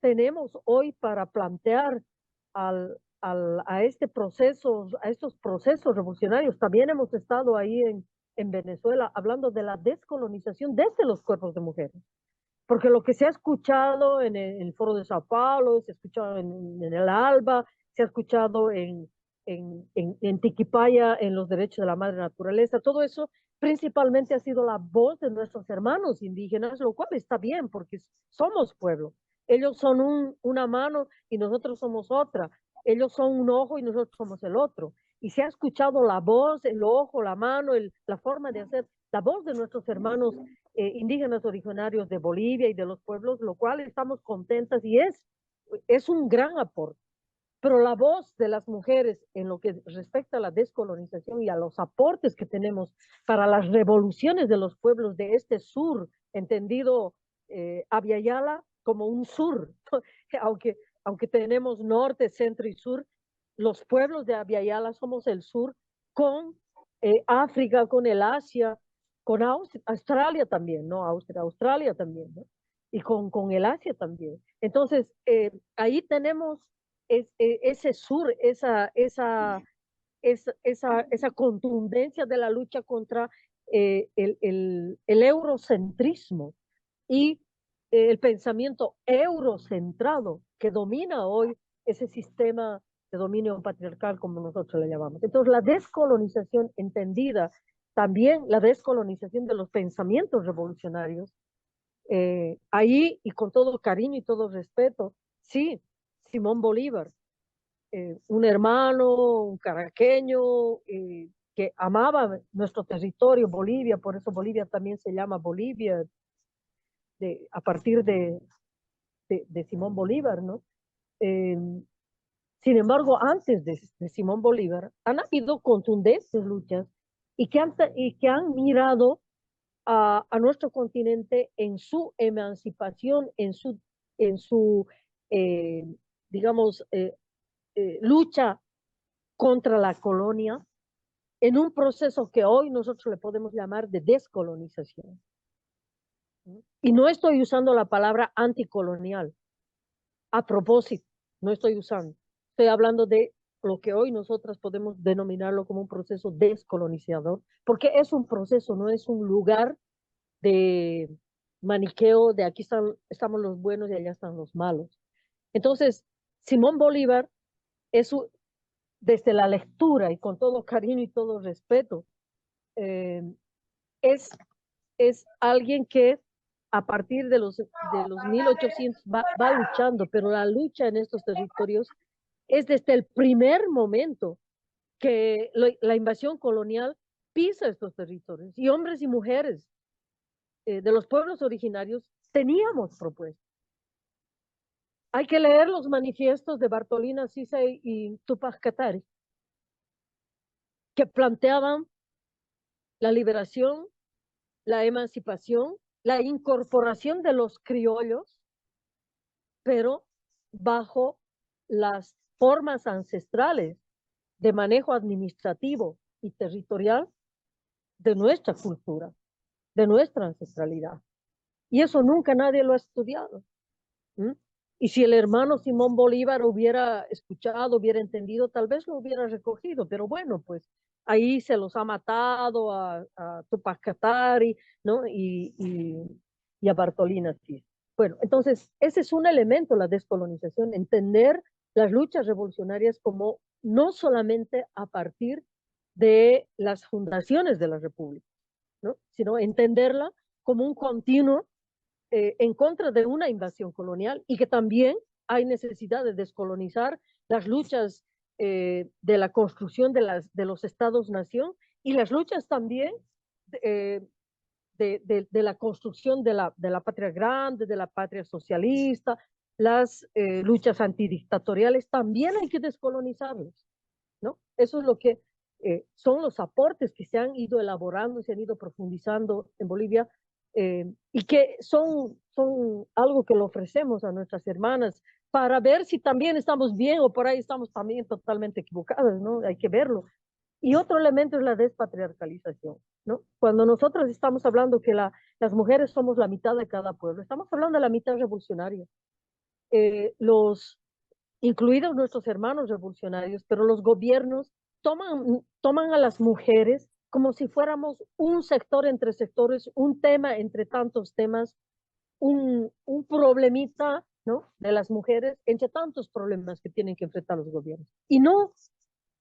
tenemos hoy para plantear a este proceso, a estos procesos revolucionarios, también hemos estado ahí en Venezuela hablando de la descolonización desde los cuerpos de mujeres. Porque lo que se ha escuchado en el Foro de Sao Paulo, se ha escuchado en el ALBA, se ha escuchado en Tiquipaya, en los derechos de la madre naturaleza, todo eso principalmente ha sido la voz de nuestros hermanos indígenas, lo cual está bien porque somos pueblo. Ellos son una mano y nosotros somos otra. Ellos son un ojo y nosotros somos el otro. Y se ha escuchado la voz, el ojo, la mano, la forma de hacer, la voz de nuestros hermanos indígenas originarios de Bolivia y de los pueblos, lo cual estamos contentas y es un gran aporte. Pero la voz de las mujeres en lo que respecta a la descolonización y a los aportes que tenemos para las revoluciones de los pueblos de este sur, entendido Abya Yala como un sur, aunque tenemos norte, centro y sur, los pueblos de Abya Yala somos el sur con África, con el Asia, con Australia también, ¿no? Australia también, ¿no? Y con el Asia también. Entonces, ahí tenemos ese sur, esa contundencia de la lucha contra el eurocentrismo y el pensamiento eurocentrado que domina hoy ese sistema de dominio patriarcal, como nosotros le llamamos. Entonces, la descolonización entendida, también la descolonización de los pensamientos revolucionarios, ahí, y con todo cariño y todo respeto, sí, Simón Bolívar, un hermano, un caraqueño, que amaba nuestro territorio, Bolivia, por eso Bolivia también se llama Bolivia, a partir de Simón Bolívar, ¿no? Sin embargo, antes de Simón Bolívar, han habido contundentes luchas y que han mirado a nuestro continente en su emancipación, en su digamos, lucha contra la colonia, en un proceso que hoy nosotros le podemos llamar de descolonización. Y no estoy usando la palabra anticolonial. A propósito, no estoy usando. Estoy hablando de lo que hoy nosotras podemos denominarlo como un proceso descolonizador, porque es un proceso, no es un lugar de maniqueo, de aquí estamos los buenos y allá están los malos. Entonces, Simón Bolívar desde la lectura y con todo cariño y todo respeto, es alguien que a partir de los 1800 va luchando, pero la lucha en estos territorios es desde el primer momento que la invasión colonial pisa estos territorios y hombres y mujeres de los pueblos originarios teníamos propuestas. Hay que leer los manifiestos de Bartolina Sisay y Tupac Katari, que planteaban la liberación, la emancipación, la incorporación de los criollos, pero bajo las formas ancestrales de manejo administrativo y territorial de nuestra cultura, de nuestra ancestralidad. Y eso nunca nadie lo ha estudiado. ¿Mm? Y si el hermano Simón Bolívar hubiera escuchado, hubiera entendido, tal vez lo hubiera recogido, pero bueno, pues ahí se los ha matado a Tupac Katari, ¿no? Y a Bartolina Sisa. Bueno, entonces ese es un elemento, la descolonización, entender las luchas revolucionarias como no solamente a partir de las fundaciones de la República, ¿no? Sino entenderla como un continuo en contra de una invasión colonial y que también hay necesidad de descolonizar las luchas de la construcción de los estados-nación y las luchas también eh, de la construcción de la patria grande, de la patria socialista, las luchas antidictatoriales, también hay que descolonizarlas, ¿no? Eso es lo que son los aportes que se han ido elaborando, se han ido profundizando en Bolivia y que son algo que le ofrecemos a nuestras hermanas para ver si también estamos bien o por ahí estamos también totalmente equivocadas, ¿no? Hay que verlo. Y otro elemento es la despatriarcalización, ¿no? Cuando nosotros estamos hablando que las mujeres somos la mitad de cada pueblo, estamos hablando de la mitad revolucionaria. Incluidos nuestros hermanos revolucionarios, pero los gobiernos toman a las mujeres como si fuéramos un sector entre sectores, un tema entre tantos temas, un problemita, ¿no? De las mujeres entre tantos problemas que tienen que enfrentar los gobiernos. Y no,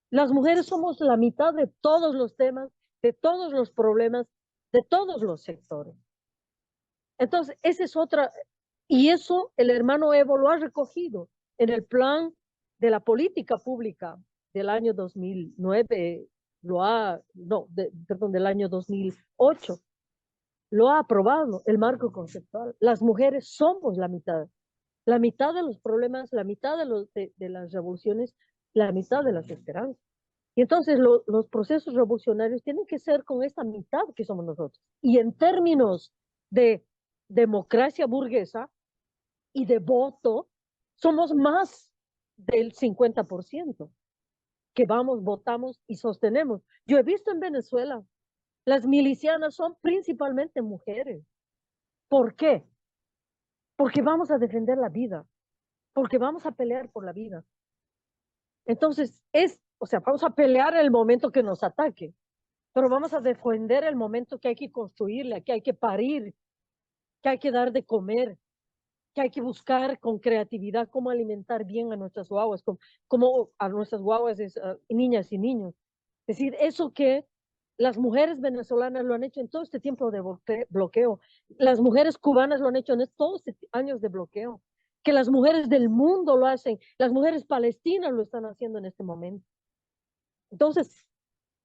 las mujeres somos la mitad de todos los temas, de todos los problemas, de todos los sectores. Entonces, esa es otra, y eso el hermano Evo lo ha recogido en el plan de la política pública del año 2009, del año 2008, lo ha aprobado el marco conceptual. Las mujeres somos la mitad de los problemas, la mitad de las revoluciones, la mitad de las esperanzas. Y entonces los procesos revolucionarios tienen que ser con esta mitad que somos nosotros. Y en términos de democracia burguesa y de voto, somos más del 50% que vamos, votamos y sostenemos. Yo he visto en Venezuela, las milicianas son principalmente mujeres. ¿Por qué? Porque vamos a defender la vida, porque vamos a pelear por la vida. Entonces, vamos a pelear en el momento que nos ataque, pero vamos a defender el momento que hay que construirle, que hay que parir, que hay que dar de comer, que hay que buscar con creatividad cómo alimentar bien a nuestras guaguas, cómo a nuestras guaguas, niñas y niños. Es decir, eso que las mujeres venezolanas lo han hecho en todo este tiempo de bloqueo, las mujeres cubanas lo han hecho en todos estos años de bloqueo, que las mujeres del mundo lo hacen, las mujeres palestinas lo están haciendo en este momento. Entonces,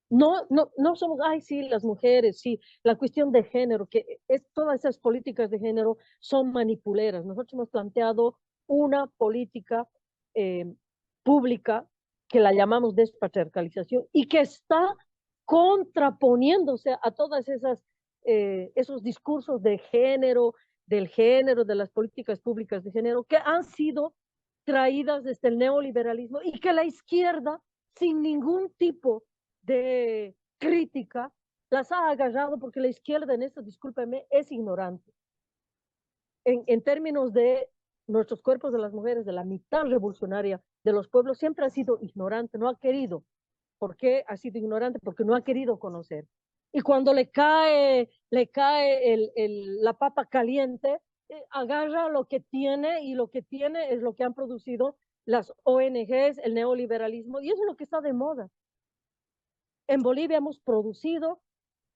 no somos, ay, sí, las mujeres, sí, la cuestión de género, todas esas políticas de género son manipuleras. Nosotros hemos planteado una política pública que la llamamos despatriarcalización y que está contraponiéndose a todas esos discursos de género, de las políticas públicas de género que han sido traídas desde el neoliberalismo y que la izquierda, sin ningún tipo de crítica, las ha agarrado porque la izquierda en esto, discúlpeme, es ignorante. En términos de nuestros cuerpos de las mujeres, de la mitad revolucionaria de los pueblos, siempre ha sido ignorante, no ha querido. ¿Por qué ha sido ignorante? Porque no ha querido conocer. Y cuando le cae la papa caliente, agarra lo que tiene y lo que tiene es lo que han producido las ONGs, el neoliberalismo, y eso es lo que está de moda. En Bolivia hemos producido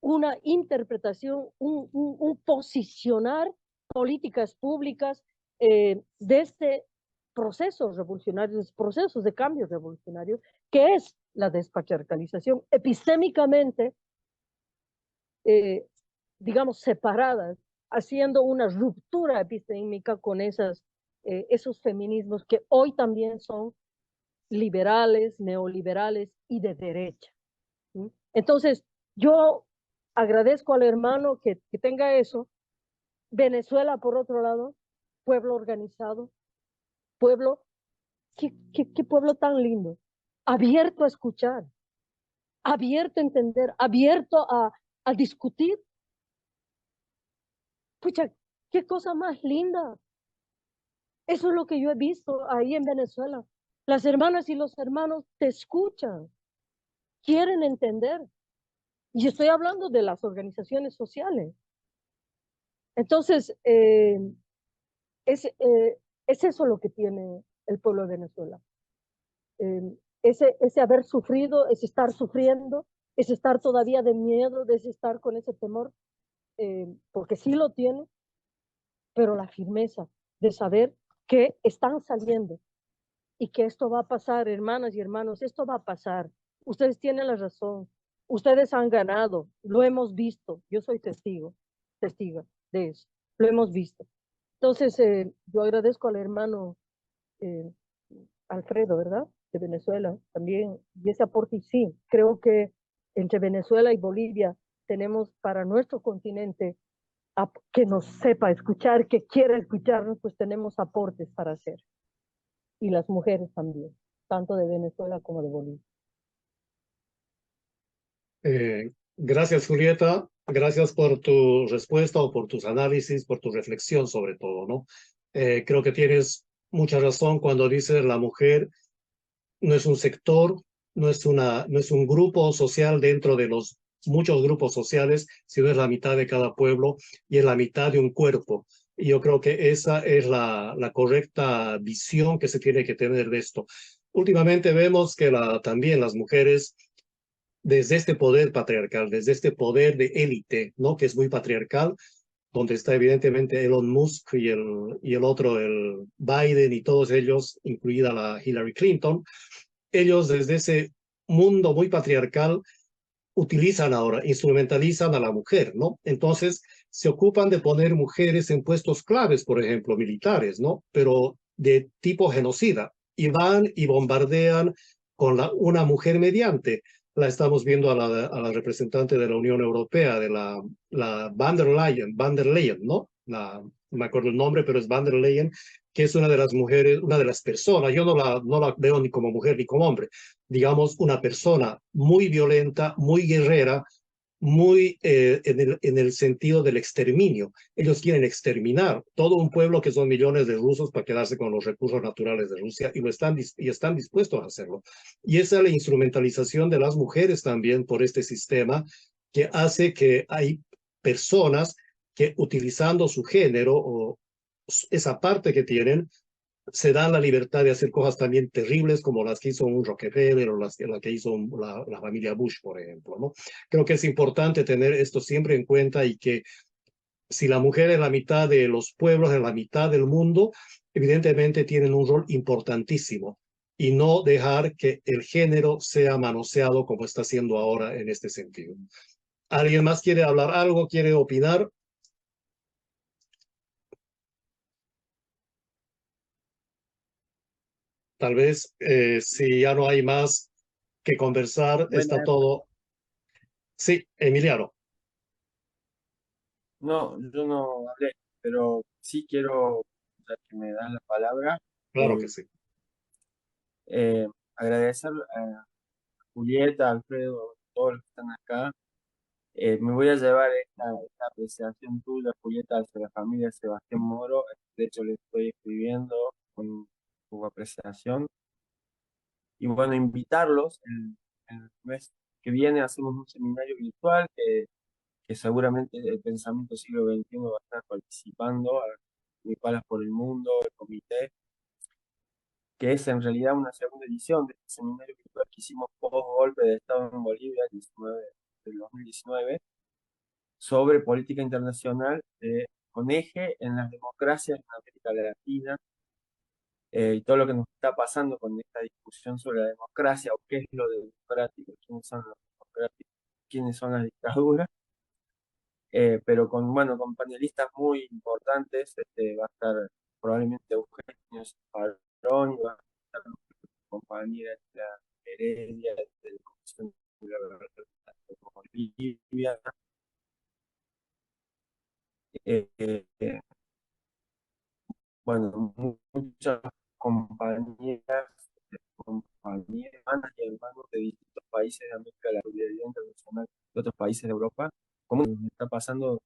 una interpretación, un posicionar políticas públicas de procesos revolucionarios, procesos de cambios revolucionarios, que es la despatriarcalización, epistémicamente, digamos, separadas, haciendo una ruptura epistémica con esos feminismos que hoy también son liberales, neoliberales y de derecha. ¿Sí? Entonces, yo agradezco al hermano que tenga eso. Venezuela, por otro lado, pueblo organizado, pueblo, qué pueblo tan lindo, abierto a escuchar, abierto a entender, abierto a discutir. Pucha, qué cosa más linda. Eso es lo que yo he visto ahí en Venezuela. Las hermanas y los hermanos te escuchan, quieren entender. Y estoy hablando de las organizaciones sociales. Entonces, es eso lo que tiene el pueblo de Venezuela. Ese haber sufrido, ese estar sufriendo, ese estar todavía de miedo, ese estar con ese temor, porque sí lo tiene, pero la firmeza de saber que están saliendo y que esto va a pasar, hermanas y hermanos, esto va a pasar. Ustedes tienen la razón, ustedes han ganado, lo hemos visto, yo soy testiga de eso, lo hemos visto. Entonces, yo agradezco al hermano eh, Alfredo, ¿verdad? De Venezuela también, y ese aporte, y sí, creo que entre Venezuela y Bolivia tenemos para nuestro continente que nos sepa escuchar, que quiera escucharnos, pues tenemos aportes para hacer. Y las mujeres también, tanto de Venezuela como de Bolivia. Gracias, Julieta. Gracias por tu respuesta o por tus análisis, por tu reflexión sobre todo, ¿no? Creo que tienes mucha razón cuando dices la mujer no es un sector, no es un grupo social dentro de los muchos grupos sociales, sino es la mitad de cada pueblo y es la mitad de un cuerpo. Y yo creo que esa es la correcta visión que se tiene que tener de esto. Últimamente vemos que también las mujeres, desde este poder patriarcal, desde este poder de élite, ¿no? Que es muy patriarcal, donde está evidentemente Elon Musk y el otro, el Biden y todos ellos, incluida la Hillary Clinton, ellos desde ese mundo muy patriarcal utilizan ahora, instrumentalizan a la mujer, ¿no? Entonces se ocupan de poner mujeres en puestos claves, por ejemplo, militares, ¿no? Pero de tipo genocida, y van y bombardean con una mujer mediante. La estamos viendo a la representante de la Unión Europea, de la Van der Leyen, ¿no? No me acuerdo el nombre, pero es Van der Leyen, que es una de las mujeres, una de las personas, yo no la veo ni como mujer ni como hombre, digamos, una persona muy violenta, muy guerrera, muy en el sentido del exterminio. Ellos quieren exterminar todo un pueblo que son millones de rusos para quedarse con los recursos naturales de Rusia y están dispuestos a hacerlo. Y esa es la instrumentalización de las mujeres también por este sistema que hace que hay personas que utilizando su género o esa parte que tienen, se dan la libertad de hacer cosas también terribles como las que hizo un Rockefeller o la que hizo la familia Bush, por ejemplo, ¿no? Creo que es importante tener esto siempre en cuenta y que si la mujer es la mitad de los pueblos, es la mitad del mundo, evidentemente tienen un rol importantísimo y no dejar que el género sea manoseado como está haciendo ahora en este sentido. ¿Alguien más quiere hablar algo? ¿Quiere opinar? Tal vez si ya no hay más que conversar, está todo. Sí, Emiliano. No, yo no hablé, pero sí quiero, ya que me dan la palabra, Claro que sí. agradecer a Julieta, a Alfredo, a todos los que están acá. Me voy a llevar esta apreciación tuya, Julieta, hacia la familia de Sebastián Moro. De hecho, le estoy escribiendo con tu apreciación. Y bueno, invitarlos. El mes que viene hacemos un seminario virtual que seguramente el Pensamiento Siglo XXI va a estar participando, Mi Palas por el Mundo, el comité, que es en realidad una segunda edición de este seminario virtual que hicimos post golpe de Estado en Bolivia, el 19 del 2019, sobre política internacional con eje en las democracias en América Latina y todo lo que nos está pasando con esta discusión sobre la democracia o qué es lo democrático, quiénes son los democráticos, quiénes son las dictaduras. Pero con panelistas muy importantes, va a estar probablemente Eugenio Farón, y va a estar nuestra compañera la Heredia de la Comisión de la Verdad de Bolivia. Bueno, muchas compañeras, compañeras, hermanas y hermanos de distintos países de América de la Solidaridad Internacional, de otros países de Europa, como está pasando,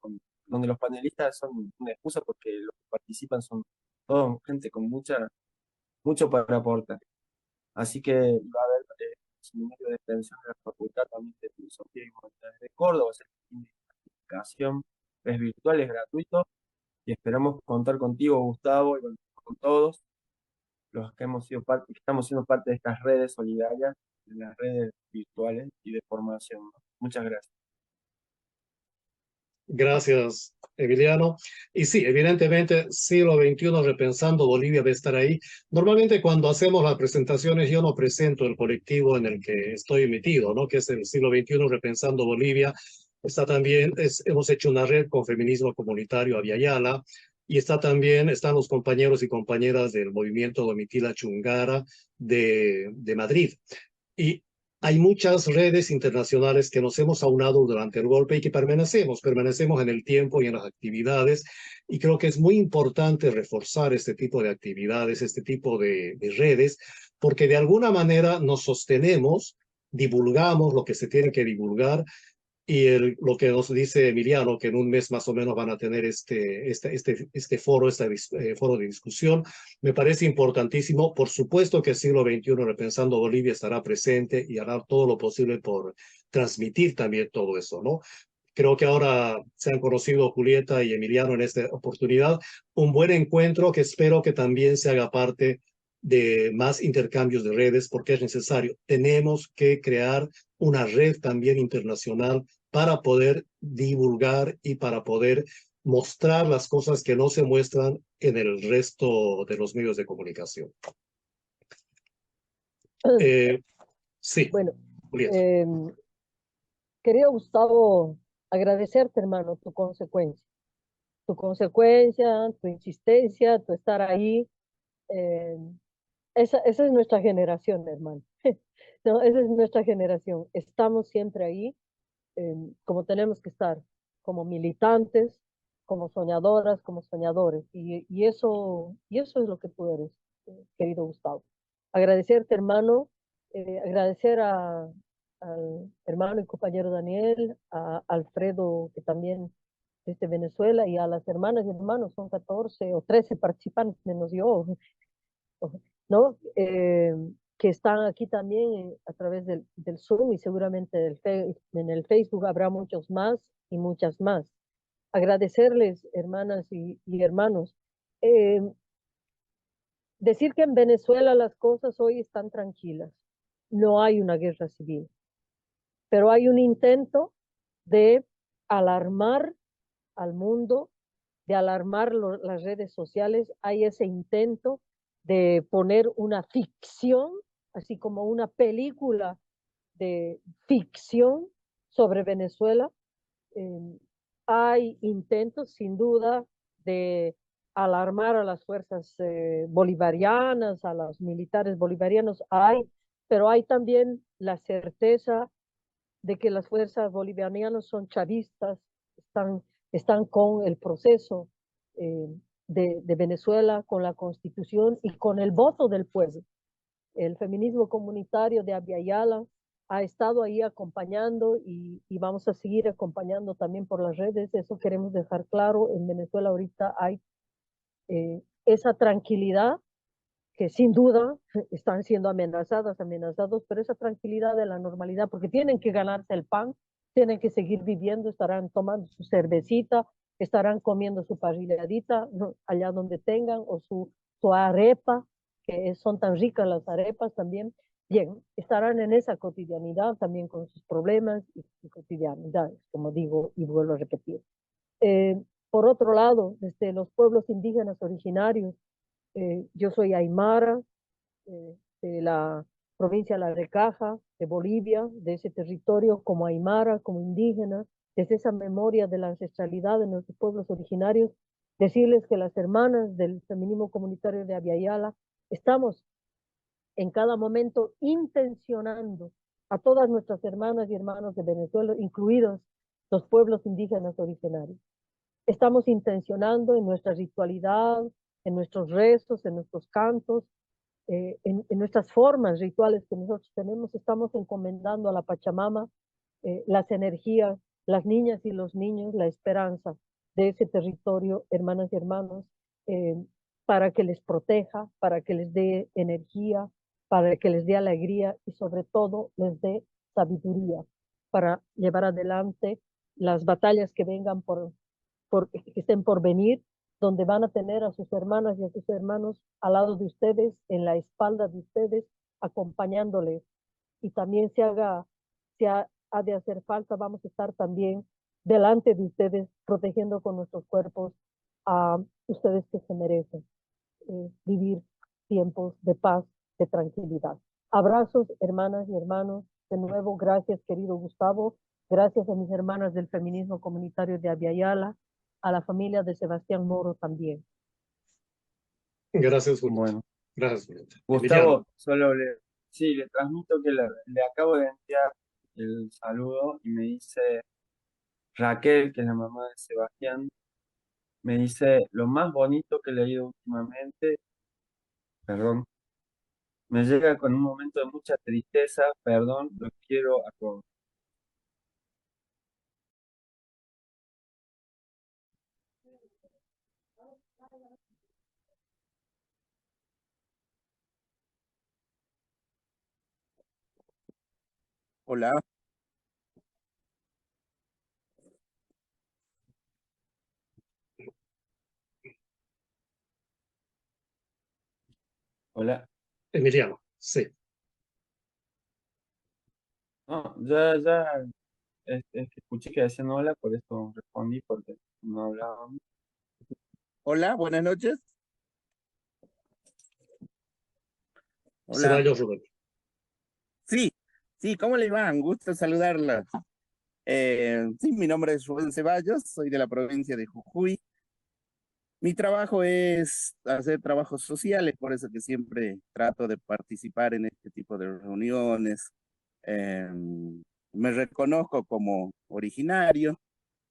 donde los panelistas son una excusa porque los que participan son todos gente con mucho para aportar. Así que va a haber seminario de extensión de la Facultad también de Filosofía y Humanidades de Córdoba, de investigación, es virtual, es gratuito, y esperamos contar contigo, Gustavo, y con todos los que hemos sido parte, que estamos siendo parte de estas redes solidarias, de las redes virtuales y de formación, ¿no? Muchas gracias. Gracias, Emiliano. Y sí, evidentemente, siglo XXI repensando Bolivia va a estar ahí. Normalmente cuando hacemos las presentaciones yo no presento el colectivo en el que estoy metido, ¿no? Que es el siglo XXI repensando Bolivia. Está también, hemos hecho una red con Feminismo Comunitario Aviala, y están los compañeros y compañeras del movimiento Domitila Chungara de Madrid. Y hay muchas redes internacionales que nos hemos aunado durante el golpe y que permanecemos en el tiempo y en las actividades. Y creo que es muy importante reforzar este tipo de actividades, este tipo de redes, porque de alguna manera nos sostenemos, divulgamos lo que se tiene que divulgar, y lo que nos dice Emiliano, que en un mes más o menos van a tener este foro, foro de discusión, me parece importantísimo. Por supuesto que el siglo XXI Repensando Bolivia estará presente y hará todo lo posible por transmitir también todo eso, ¿no? Creo que ahora se han conocido Julieta y Emiliano en esta oportunidad. Un buen encuentro que espero que también se haga parte de más intercambios de redes, porque es necesario. Tenemos que crear una red también internacional para poder divulgar y para poder mostrar las cosas que no se muestran en el resto de los medios de comunicación. Sí, Bueno, Julieta. querido Gustavo, agradecerte, hermano, tu consecuencia, tu insistencia, tu estar ahí. eh, esa es nuestra generación, hermano. No, esa es nuestra generación. Estamos siempre ahí, como tenemos que estar, como militantes, como soñadoras, como soñadores. Y eso es lo que tú eres, querido Gustavo. Agradecerte, hermano, agradecer al hermano y compañero Daniel, a Alfredo, que también es de Venezuela, y a las hermanas y hermanos, son 14 o 13 participantes, menos yo, ¿no? Que están aquí también a través del Zoom, y seguramente en el Facebook habrá muchos más y muchas más. Agradecerles, hermanas y hermanos. Eh, Decir que en Venezuela las cosas hoy están tranquilas. No hay una guerra civil, pero hay un intento de alarmar al mundo, de alarmar las redes sociales. Hay ese intento de poner una ficción, así como una película de ficción sobre Venezuela. Eh, Hay intentos, sin duda, de alarmar a las fuerzas bolivarianas, a los militares bolivarianos, pero hay también la certeza de que las fuerzas bolivarianas son chavistas, están, están con el proceso eh, de Venezuela, con la constitución y con el voto del pueblo. El feminismo comunitario de Abya ha estado ahí acompañando, y vamos a seguir acompañando también por las redes. Eso queremos dejar claro. En Venezuela ahorita hay esa tranquilidad, que sin duda están siendo amenazados, pero esa tranquilidad de la normalidad, porque tienen que ganarse el pan, tienen que seguir viviendo, estarán tomando su cervecita, estarán comiendo su parrilladita, ¿no?, allá donde tengan, o su arepa, que son tan ricas las arepas también. Bien, estarán en esa cotidianidad también con sus problemas y cotidianidades, como digo y vuelvo a repetir. Eh, por otro lado, desde los pueblos indígenas originarios, yo soy aymara, de la provincia de La Recaja, de Bolivia, de ese territorio, como aymara, como indígena, desde esa memoria de la ancestralidad de nuestros pueblos originarios. Decirles que las hermanas del feminismo comunitario de Abya estamos en cada momento intencionando a todas nuestras hermanas y hermanos de Venezuela, incluidos los pueblos indígenas originarios. Estamos intencionando en nuestra ritualidad, en nuestros rezos, en nuestros cantos, en nuestras formas rituales que nosotros tenemos, estamos encomendando a la Pachamama las energías, las niñas y los niños, la esperanza de ese territorio, hermanas y hermanos, para que les proteja, para que les dé energía, para que les dé alegría y sobre todo les dé sabiduría para llevar adelante las batallas que vengan que estén por venir, donde van a tener a sus hermanas y a sus hermanos al lado de ustedes, en la espalda de ustedes, acompañándoles. Y también ha de hacer falta, vamos a estar también delante de ustedes, protegiendo con nuestros cuerpos a ustedes que se merecen vivir tiempos de paz, de tranquilidad. Abrazos, hermanas y hermanos. De nuevo, gracias, querido Gustavo. Gracias a mis hermanas del feminismo comunitario de Abya, a la familia de Sebastián Moro también. Gracias, Julieta. Bueno, Gracias, Julieta. Gustavo, solo sí, le transmito que le acabo de enviar el saludo y me dice Raquel, que es la mamá de Sebastián, me dice lo más bonito que he leído últimamente, perdón, me llega con un momento de mucha tristeza, perdón, lo quiero acordar. Hola, Hola. Emiliano, sí. No, ya, es que escuché que decían hola, por eso respondí, porque no hablábamos. hola, buenas noches. Hola, Ceballos Rubén. sí, sí, ¿cómo le va? Un gusto saludarla. Sí, mi nombre es Rubén Ceballos, soy de la provincia de Jujuy. Mi trabajo es hacer trabajos sociales, por eso que siempre trato de participar en este tipo de reuniones. Eh, Me reconozco como originario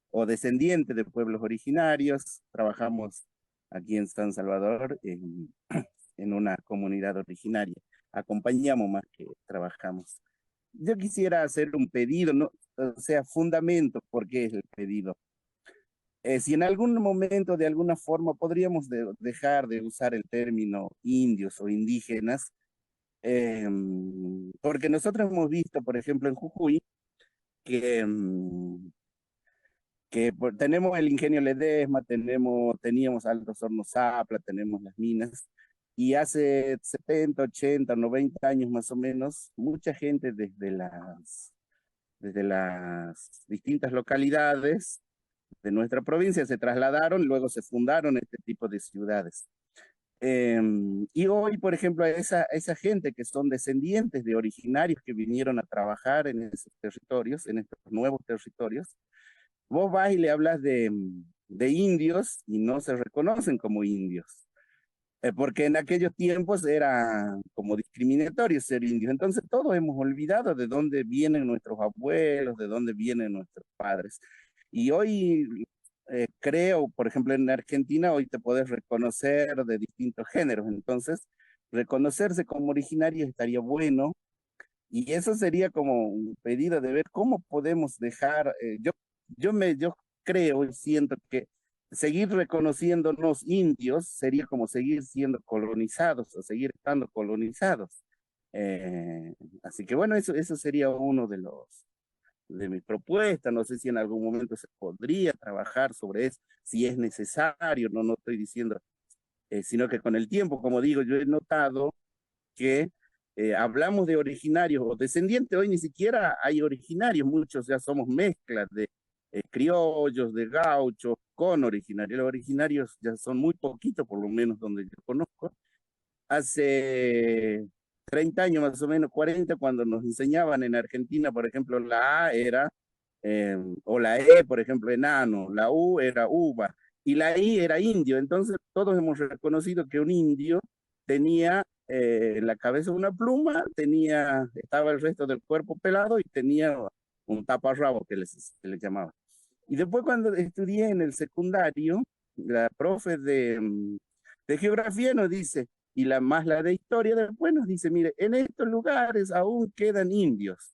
o descendiente de pueblos originarios. Trabajamos aquí en San Salvador en una comunidad originaria. Acompañamos más que trabajamos. Yo quisiera hacer un pedido, ¿no? O sea, fundamento, ¿por qué es el pedido? Si en algún momento, de alguna forma, podríamos dejar de usar el término indios o indígenas, porque nosotros hemos visto, por ejemplo, en Jujuy, que, tenemos el ingenio Ledesma, teníamos Altos Hornos Zapla, tenemos las minas, y hace 70, 80, 90 años más o menos, mucha gente desde las distintas localidades de nuestra provincia se trasladaron, luego se fundaron este tipo de ciudades. Y hoy, por ejemplo, esa gente que son descendientes de originarios que vinieron a trabajar en esos territorios, en estos nuevos territorios, vos vas y le hablas de indios y no se reconocen como indios, porque en aquellos tiempos era como discriminatorio ser indio. Entonces todos hemos olvidado de dónde vienen nuestros abuelos, de dónde vienen nuestros padres. Y hoy creo, por ejemplo, en Argentina, hoy te podés reconocer de distintos géneros. Entonces, reconocerse como originario estaría bueno. Y eso sería como un pedido de ver cómo podemos dejar, yo creo y siento que seguir reconociéndonos indios sería como seguir siendo colonizados o seguir estando colonizados. Así que bueno, eso sería uno de mis propuestas. No sé si en algún momento se podría trabajar sobre eso, si es necesario, no estoy diciendo, sino que con el tiempo, como digo, yo he notado que hablamos de originarios o descendientes, hoy ni siquiera hay originarios, muchos ya somos mezclas de criollos, de gauchos, con originarios. Los originarios ya son muy poquitos, por lo menos donde yo conozco. Hace 30 años más o menos, 40, cuando nos enseñaban en Argentina, por ejemplo, la A era, o la E, por ejemplo, enano, la U era uva, y la I era indio. Entonces todos hemos reconocido que un indio tenía en la cabeza una pluma, estaba el resto del cuerpo pelado y tenía un taparrabo que les llamaba. Y después cuando estudié en el secundario, la profe de geografía nos dice, y más la de historia, después nos dice, mire, en estos lugares aún quedan indios.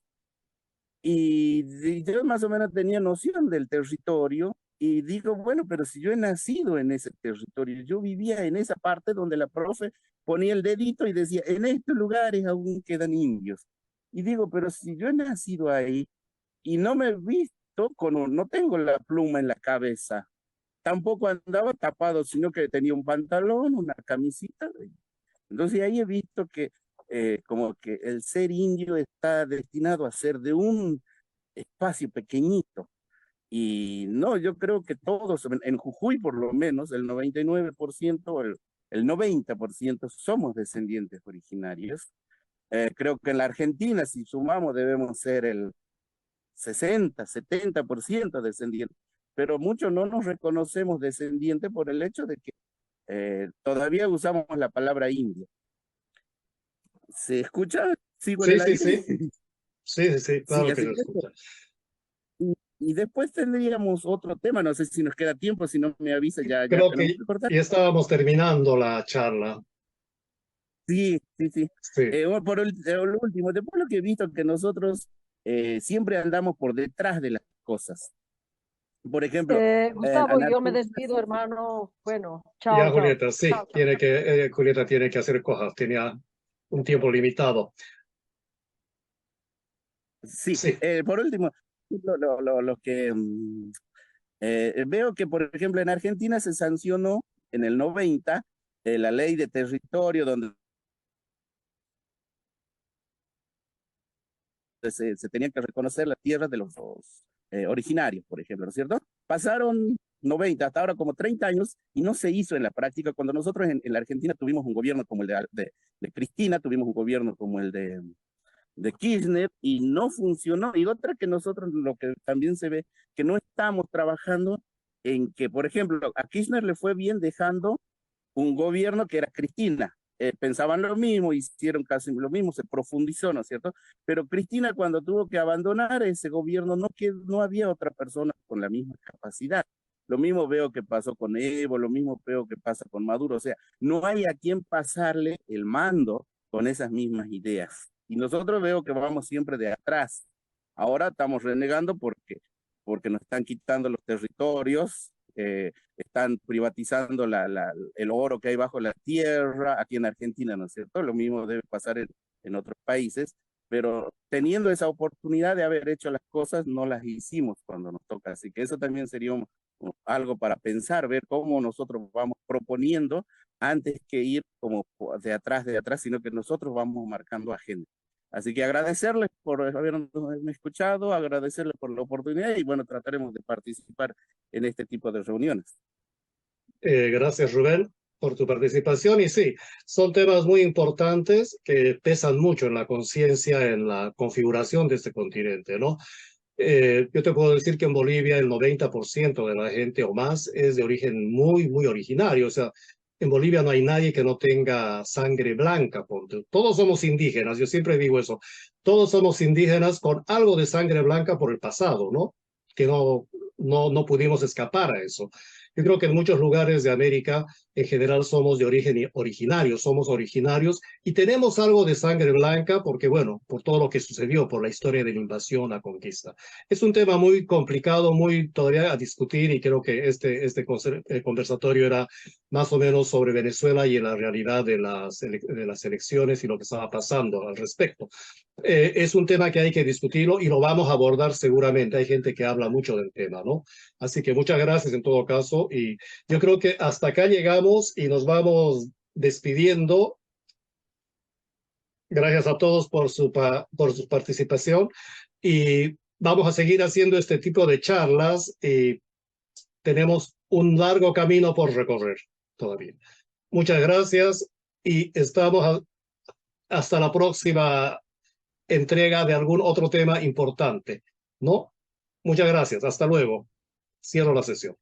Y yo más o menos tenía noción del territorio y digo, bueno, pero si yo he nacido en ese territorio, yo vivía en esa parte donde la profe ponía el dedito y decía, en estos lugares aún quedan indios. Y digo, pero si yo he nacido ahí y no me he visto no tengo la pluma en la cabeza, tampoco andaba tapado, sino que tenía un pantalón, una camisita. Entonces ahí he visto que como que el ser indio está destinado a ser de un espacio pequeñito. Y no, yo creo que todos, en Jujuy por lo menos, el 99%, el 90% somos descendientes originarios. Creo que en la Argentina, si sumamos, debemos ser el 60, 70% descendientes. Pero muchos no nos reconocemos descendientes por el hecho de que todavía usamos la palabra indio. ¿Se escucha? ¿Sigo en Sí, el sí, aire? sí. Sí, sí, claro Sí, que así se que escucha. y después tendríamos otro tema, no sé si nos queda tiempo, si no me avisa, ya Creo tenemos que que cortar. ya estábamos terminando la charla. Sí, sí, sí. Sí. Bueno, lo último, después lo que he visto que nosotros siempre andamos por detrás de las cosas. Por ejemplo, Gustavo, en yo me Argentina, despido, hermano. Bueno, Ya, chao, chao. Julieta, sí, Julieta tiene que hacer cosas, tenía un tiempo limitado. sí, Sí, por último, lo que veo que, por ejemplo, en Argentina se sancionó en el 90 la ley de territorio donde se tenían que reconocer las tierras de los originarios, por ejemplo, ¿no es cierto? Pasaron 90, hasta ahora como 30 años, y no se hizo en la práctica. Cuando nosotros en la Argentina tuvimos un gobierno como el de Cristina, tuvimos un gobierno como el de Kirchner, y no funcionó. Y otra que nosotros, lo que también se ve, que no estamos trabajando en que, por ejemplo, a Kirchner le fue bien dejando un gobierno que era Cristina. Pensaban lo mismo, hicieron casi lo mismo, se profundizó, ¿no es cierto? Pero Cristina cuando tuvo que abandonar ese gobierno, no había otra persona con la misma capacidad. Lo mismo veo que pasó con Evo, lo mismo veo que pasa con Maduro, o sea, no hay a quien pasarle el mando con esas mismas ideas. Y nosotros veo que vamos siempre de atrás. Ahora estamos renegando porque nos están quitando los territorios, están privatizando el oro que hay bajo la tierra, aquí en Argentina, ¿no es cierto? Lo mismo debe pasar en otros países, pero teniendo esa oportunidad de haber hecho las cosas, no las hicimos cuando nos toca. Así que eso también sería algo para pensar, ver cómo nosotros vamos proponiendo antes que ir como de atrás, sino que nosotros vamos marcando agenda. Así que agradecerles por haberme escuchado, agradecerles por la oportunidad y bueno, trataremos de participar en este tipo de reuniones. Gracias, Rubén, por tu participación. Y sí, son temas muy importantes que pesan mucho en la conciencia, en la configuración de este continente, ¿no? Yo te puedo decir que en Bolivia el 90% de la gente o más es de origen muy, muy originario. O sea, en Bolivia no hay nadie que no tenga sangre blanca. Todos somos indígenas, yo siempre digo eso. Todos somos indígenas con algo de sangre blanca por el pasado, ¿no? Que no pudimos escapar a eso. Yo creo que en muchos lugares de América en general somos de origen originario, somos originarios y tenemos algo de sangre blanca porque, bueno, por todo lo que sucedió, por la historia de la invasión, la conquista. Es un tema muy complicado, muy todavía a discutir y creo que este conversatorio era más o menos sobre Venezuela y la realidad de las elecciones y lo que estaba pasando al respecto. Es un tema que hay que discutirlo y lo vamos a abordar seguramente. Hay gente que habla mucho del tema, ¿no? Así que muchas gracias en todo caso y yo creo que hasta acá llegamos y nos vamos despidiendo. Gracias a todos por su participación y vamos a seguir haciendo este tipo de charlas y tenemos un largo camino por recorrer todavía. Muchas gracias y estamos hasta la próxima entrega de algún otro tema importante, ¿no? Muchas gracias. Hasta luego. Cierro la sesión.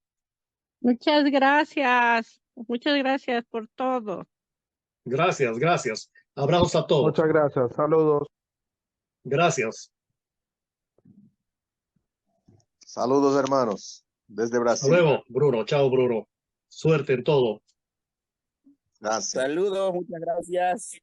Muchas gracias. Muchas gracias por todo. Gracias, gracias. Abrazos a todos. Muchas gracias. Saludos. Gracias. Saludos, hermanos, desde Hasta Brasil. luego, Bruno. Chao, Bruno. Suerte en todo. Gracias. Saludos, muchas gracias.